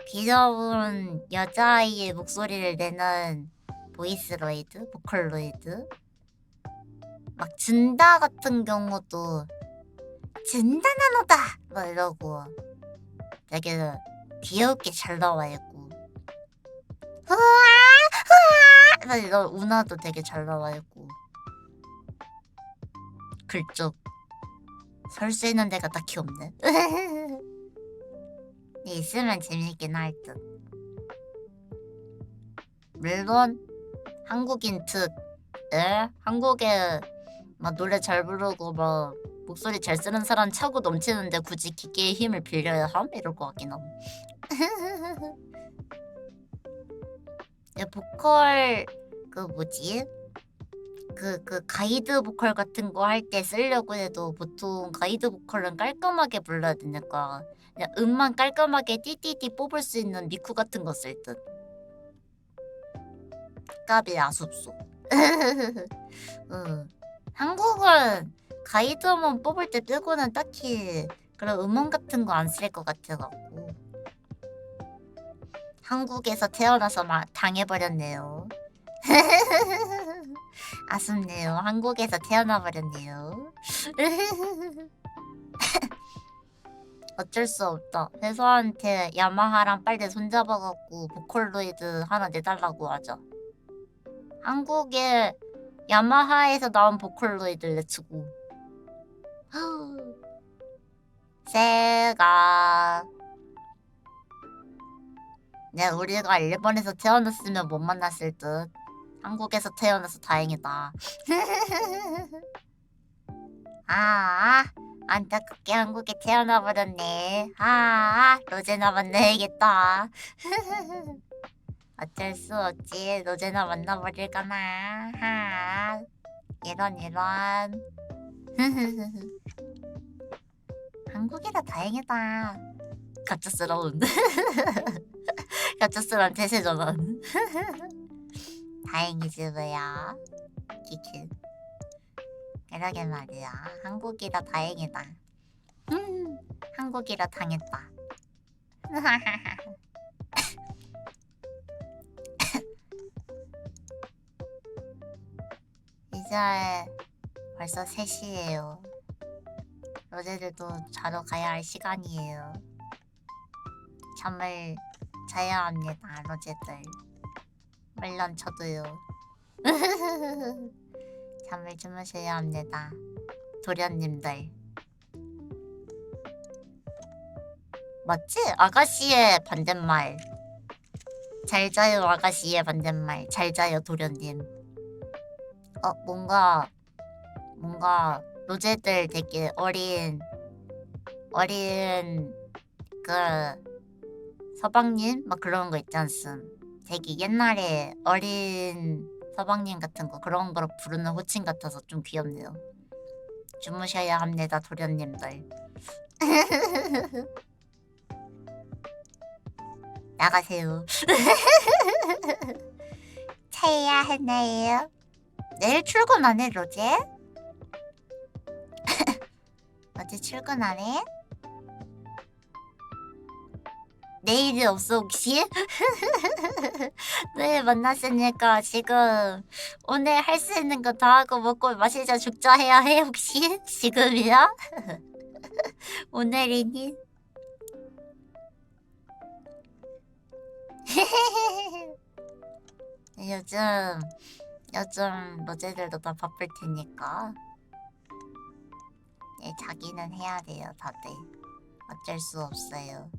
귀여운 여자아이의 목소리를 내는 보이스로이드, 보컬로이드. 막 준다 같은 경우도 준다 나노다 막 이러고 되게 귀엽게 잘 나와 있고. 우와 우와 막 이런 운하도 되게 잘 나와 있고. 글쩍 설 수 있는 데가 딱히 없네. 있으면 재밌긴 할 듯. 물론 한국인 특. 한국에 막 노래 잘 부르고 막 목소리 잘 쓰는 사람 차고 넘치는데 굳이 기계의 힘을 빌려야 함? 이럴 것 같긴 함. 보컬 그 뭐지? 그 가이드 보컬 같은 거 할 때 쓰려고 해도 보통 가이드 보컬은 깔끔하게 불러야 되니까 그냥 음만 깔끔하게 띠띠띠 뽑을 수 있는 미쿠 같은 거 쓸 듯. 까비 아쉽소. 응. 한국은 가이드만 뽑을 때 빼고는 딱히 그런 음원 같은 거 안 쓸 것 같아갖고 한국에서 태어나서 당해버렸네요. 아쉽네요. 한국에서 태어나버렸네요. 어쩔 수 없다. 회사한테 야마하랑 빨리 손잡아갖고 보컬로이드 하나 내달라고 하자. 한국에 야마하에서 나온 보컬로이드 내치고. 세가. 네, 우리가 일본에서 태어났으면 못 만났을 듯. 한국에서 태어나서 다행이다. 아, 안타깝게 한국에 태어나버렸네. 로제나 만나야겠다. 어쩔 수 없지. 로제나 만나버릴까나. 이런. 한국이라 다행이다. 갑작스러운 대세 전환. 다행이지 뭐야. 키키. 그러게 말이야. 한국이라 다행이다. 한국이라 당했다. 이제 벌써 3시예요. 로제들도 자러 가야 할 시간이에요. 잠을 자야 합니다, 로제들. 물론 저도요. 잠을 주무셔야 합니다, 도련님들. 맞지? 아가씨의 반대말. 잘 자요 아가씨의 반대말. 잘 자요 도련님. 뭔가 로제들 되게 어린 그 서방님 막 그런 거 있지 않음. 되게 옛날에 어린 서방님 같은 거 그런 거로 부르는 호칭 같아서 좀 귀엽네요. 주무셔야 합니다, 도련님들. 나가세요. 자야 하나요? 내일 출근 안 해, 로제? 어제 출근 안 해? 내일이 없어 혹시? 네, 만났으니까 지금 오늘 할 수 있는 거 다 하고 먹고 마시자 죽자 해야 해 혹시? 지금이야? 오늘이니? 요즘 로제들도 다 바쁠 테니까 네, 자기는 해야 돼요 다들. 어쩔 수 없어요.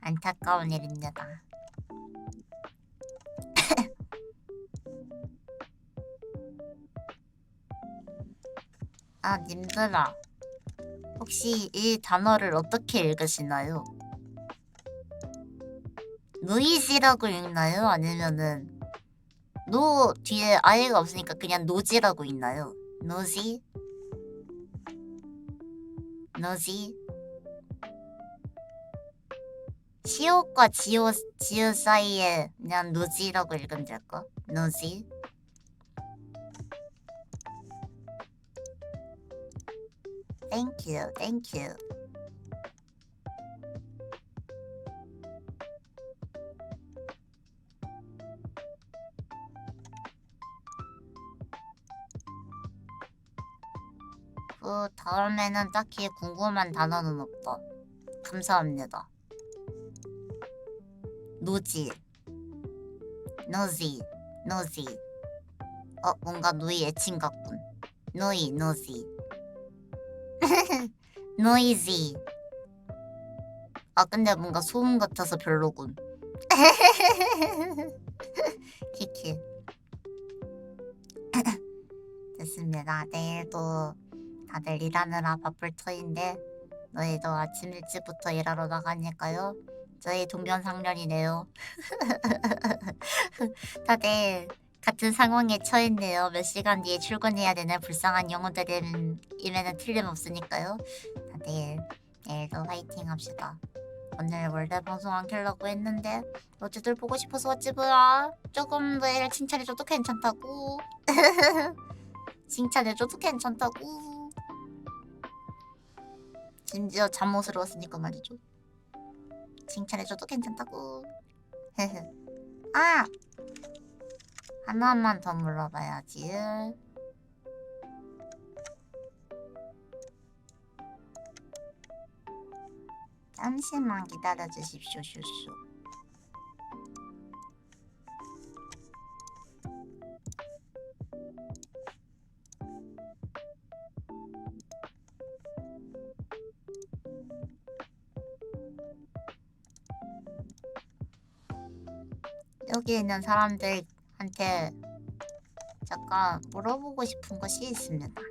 안타까운 일입니다. 님들아, 혹시 이 단어를 어떻게 읽으시나요? 노이지라고 읽나요? 아니면은 노 뒤에 아이가 없으니까 그냥 노지라고 읽나요? 노지? 시옷과 지읒 사이에 그냥 노지라고 읽으면 될까? 노지? Thank you. 그 다음에는 딱히 궁금한 단어는 없다. 감사합니다. 노지. 뭔가 노이 애칭 같군. 노지. 노이지. 근데 뭔가 소음 같아서 별로군. 키키. 됐습니다. 내일도 다들 일하느라 바쁠 터인데 너희도 아침 일찍부터 일하러 나가니까요. 저희 동병상련이네요. 다들 같은 상황에 처했네요. 몇 시간 뒤에 출근해야 되는 불쌍한 영혼들임에는 틀림없으니까요. 내일도 화이팅 합시다. 오늘 원래 방송 안 켜려고 했는데 어제들 보고 싶어서 왔지 뭐야. 조금 내일 칭찬해줘도 괜찮다고. 칭찬해줘도 괜찮다고. 심지어 잠옷으로 왔으니까 말이죠. 칭찬해줘도 괜찮다고. 아! 하나만 더 물어봐야지. 잠시만 기다려주십시오, 슈슈. 여기 있는 사람들한테 잠깐 물어보고 싶은 것이 있습니다.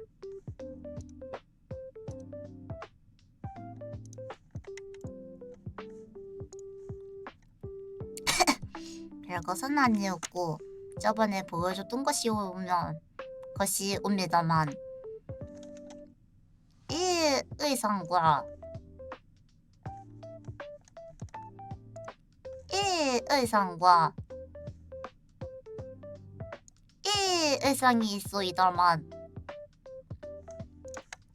별것은 아니었고 저번에 보여줬던 것이 옵니다만 이 의상과 이 의상이 있소이다만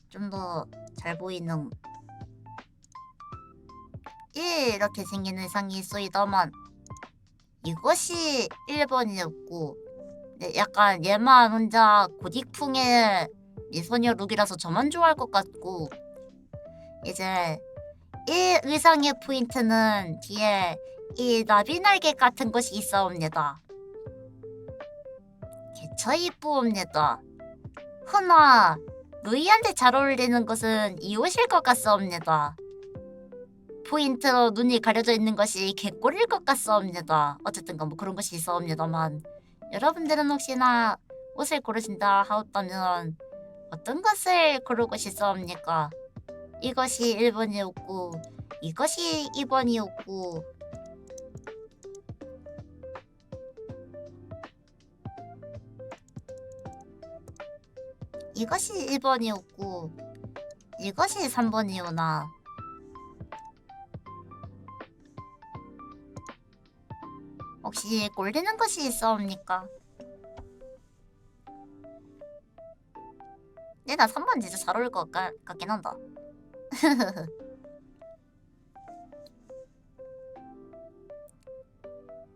좀 더 잘 보이는 이렇게 생긴 의상이 있소이다만 이것이 1번이었고 약간 얘만 혼자 고딕풍의 미소녀 룩이라서 저만 좋아할 것 같고 이제 이 의상의 포인트는 뒤에 이 나비날개 같은 것이 있어옵니다. 개처 이쁘옵니다. 허나 루이한테 잘 어울리는 것은 이 옷일 것 같사옵니다. 포인트로 눈이 가려져 있는 것이 개꼴일 것 같사옵니다. 어쨌든간 뭐 그런 것이 있어옵니다만 여러분들은 혹시나 옷을 고르신다 하었다면 어떤 것을 고르고 싶사옵니까? 이것이 1번이었고 이것이 2번이었고 이것이 1번이었고 이것이 3번이오나 혹시 꼴리는 것이 있사옵니까? 근데 나 3번 진짜 잘 어울릴 것 같긴 한다.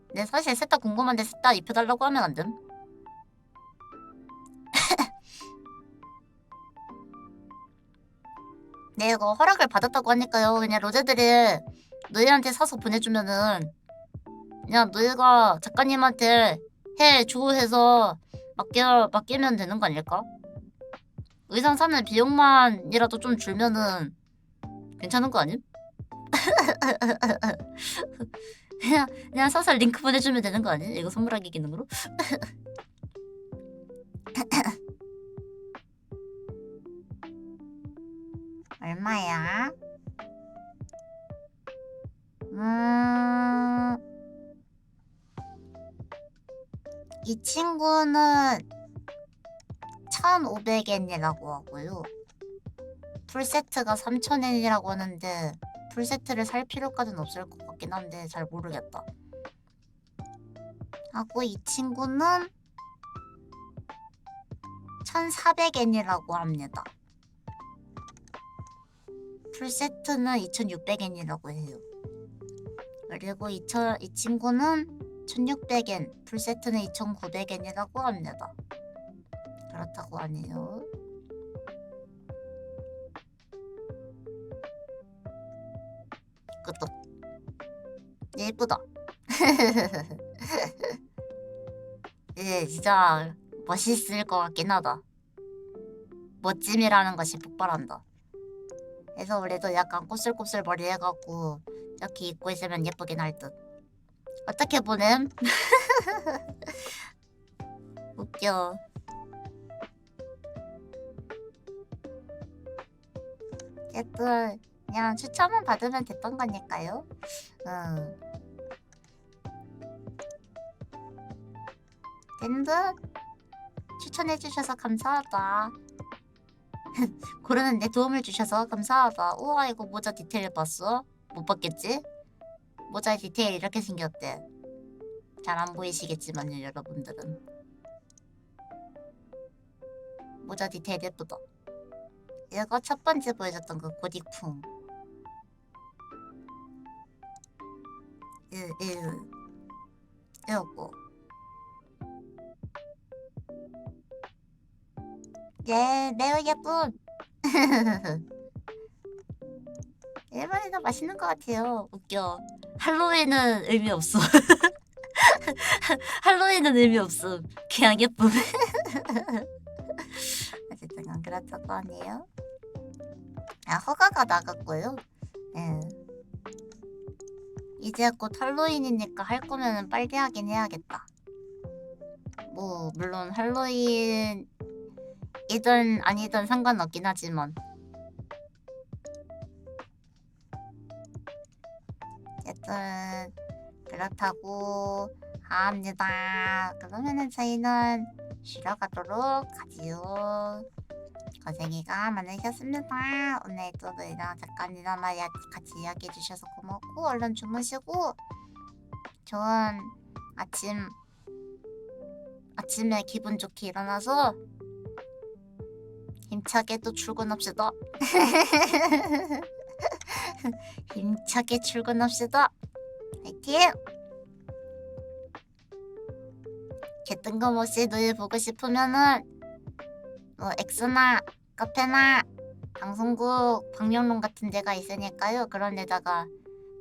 근데 사실 셋 다 궁금한데 셋 다 입혀달라고 하면 안 됨? 네, 이거 허락을 받았다고 하니까요. 그냥 로제들이 너희한테 사서 보내주면은 그냥 너희가 작가님한테 해줘 해서 맡기면 되는 거 아닐까? 의상 사는 비용만이라도 좀 줄면은 괜찮은 거 아님? 그냥 사서 링크 보내주면 되는 거 아니? 이거 선물하기 기능으로? 얼마야? 이 친구는 1,500엔이라고 하고요. 풀세트가 3,000엔이라고 하는데 풀세트를 살 필요까지는 없을 것 같긴 한데 잘 모르겠다. 하고 이 친구는 1,400엔이라고 합니다. 풀세트는 2,600엔이라고 해요. 그리고 이 친구는 1,600엔, 풀세트는 2,900엔이라고 합니다. 그렇다고 하네요. 그것도 예쁘다. 예, 진짜 멋있을 것 같긴 하다. 멋짐이라는 것이 폭발한다. 그래서 우리도 약간 꼬슬꼬슬 머리 해갖고 이렇게 입고 있으면 예쁘긴 할 듯. 어떻게 보냄? 웃겨. 어쨌든 그냥 추천만 받으면 됐던 거니까요. 밴드 추천해주셔서 감사하다. 고르는 데 도움을 주셔서 감사하다. 우와 이거 모자 디테일 봤어? 못 봤겠지? 모자 디테일 이렇게 생겼대. 잘 안 보이시겠지만요 여러분들은. 모자 디테일 예쁘다. 이거 첫 번째 보여줬던 그 고딕풍. 이거. 예, 매우 예쁜. 일본이도 맛있는 것 같아요. 웃겨. 할로윈은 의미 없어. 할로윈은 의미 없음. 그냥 예쁨. 어쨌든 그렇다고 하네요. 아, 허가가 나갔고요. 예. 이제 곧 할로윈이니까 할 거면은 빨리 하긴 해야겠다. 뭐 물론 할로윈이든 아니든 상관없긴 하지만 어쨌든 그렇다고 합니다. 그러면은 저희는 쉬러 가도록 하지요. 고생이가 많으셨습니다. 오늘도 너희랑 잠깐 일어나 같이 이야기해 주셔서 고맙고 얼른 주무시고 좋은 아침에 기분 좋게 일어나서 힘차게 또 출근합시다. 힘차게 출근합시다. 화이팅! 개 뜬금없이 너희 보고 싶으면은 뭐 엑스나 카페나 방송국 방영록 같은 데가 있으니까요. 그런 데다가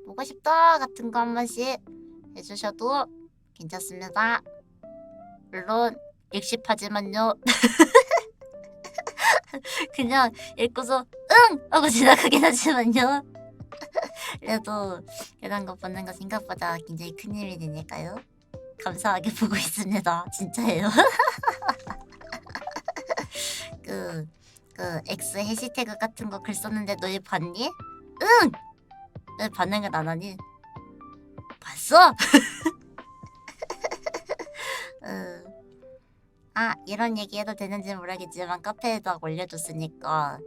보고 싶다 같은 거 한 번씩 해주셔도 괜찮습니다. 물론 읽씹하지만요. 그냥 읽고서 응! 하고 지나가긴 하지만요. 그래도 그런 거 보는 거 생각보다 굉장히 큰 힘이 되니까요. 감사하게 보고 있습니다. 진짜예요. 그 X 해시태그 같은 거 글 썼는데 너희 봤니? 응! 왜 반응을 안 하니? 봤어? 아 이런 얘기 해도 되는지 모르겠지만 카페에다 올려줬으니까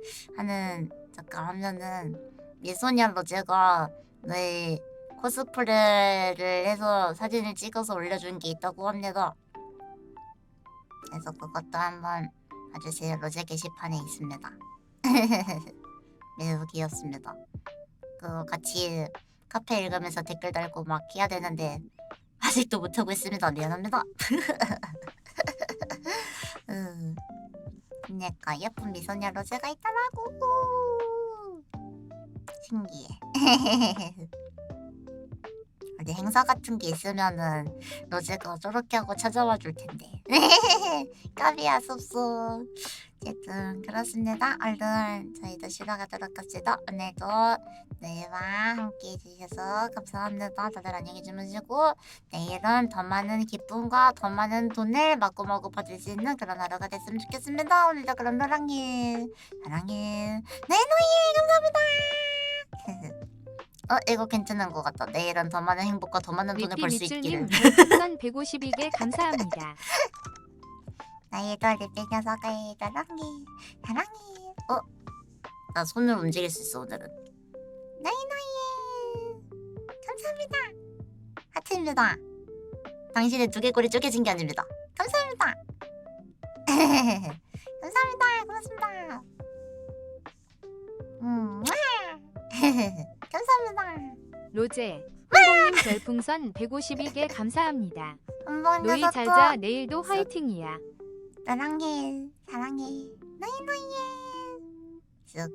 잠깐 하면은 미소년 로제가 너희 코스프레를 해서 사진을 찍어서 올려준 게 있다고 합니다. 그래서 그것도 한번 봐주세요. 로제 게시판에 있습니다. 매우 귀엽습니다. 그거 같이 카페 읽으면서 댓글 달고 막 해야 되는데 아직도 못하고 있습니다. 미안합니다. 그러니까 예쁜 미소녀 로제가 있더라고. 신기해. 어디 행사 같은 게 있으면은 로제가 저렇게 하고 찾아와 줄 텐데. 까비야 섭소. 어쨌든 그렇습니다. 얼른 저희도 쉬러 가도록 합시다. 오늘도 너희와 함께 해주셔서 감사합니다. 다들 안녕히 주무시고 내일은 더 많은 기쁨과 더 많은 돈을 마구마구 받을 수 있는 그런 하루가 됐으면 좋겠습니다. 오늘도 그럼 사랑해. 네 노예 감사합니다. 이거 괜찮은 것 같다. 내일은 더 많은 행복과 더 많은 돈을 벌 수 있기를. 별풍선 152개 감사합니다. 나의도 리필 녀석을 사랑해. 나 손을 움직일 수 있어 오늘은. 나의 감사합니다. 하트입니다. 당신의 두개골이 쪼개진 게 아닙니다. 감사합니다. 감사합니다. 고맙습니다. 감사합니다. 로제 홍보님 별풍선 152개 감사합니다. 노이 잘자 내일도 화이팅이야. 사랑해. 너희 쓱.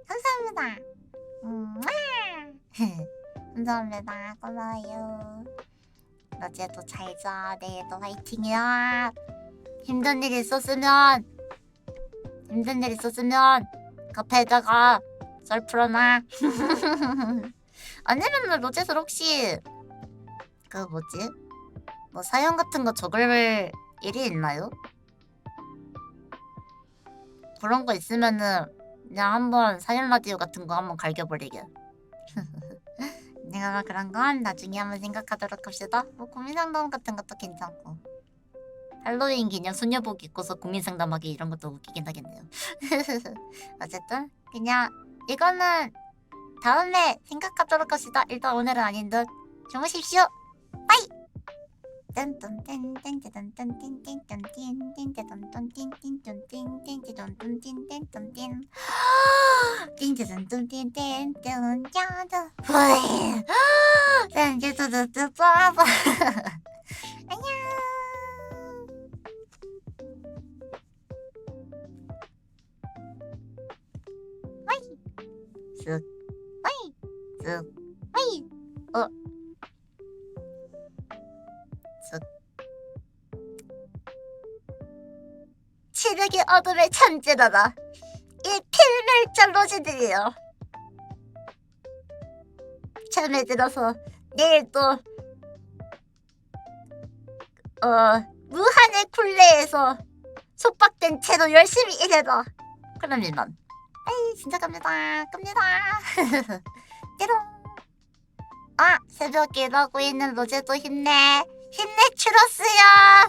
감사합니다. 감사합니다. 고마워요. 어제도 잘자. 내일도 화이팅이야. 힘든 일 있었으면 카페에다가 썰 풀어놔. 아니면 로제들 혹시 뭐 사연 같은 거 적을 일이 있나요? 그런 거 있으면은 그냥 한번 사연 라디오 같은 거 한번 갈겨버리게. 내가 그런 건 나중에 한번 생각하도록 합시다. 뭐 고민상담 같은 것도 괜찮고. 할로윈 기념 소녀복 입고서 고민상담하기 이런 것도 웃기긴 하겠네요. 어쨌든 그냥 이거는 다음에 생각하도록 합시다. 일단 오늘은 아닌 듯. 주무십시오. 빠이. 쓱, 빠이, 쓱, 빠이. 쓱. 치르기 어둠의 천지라라. 이 필멸자 로즈들이여. 잠에 들어서 내일 또 무한의 굴레에서 속박된 채로 열심히 일해라. 그럼 이만. 에이 진짜 갑니다. 띠롱. 아 새벽에 일하고 있는 로제도 힘내. 힘내 추러스야.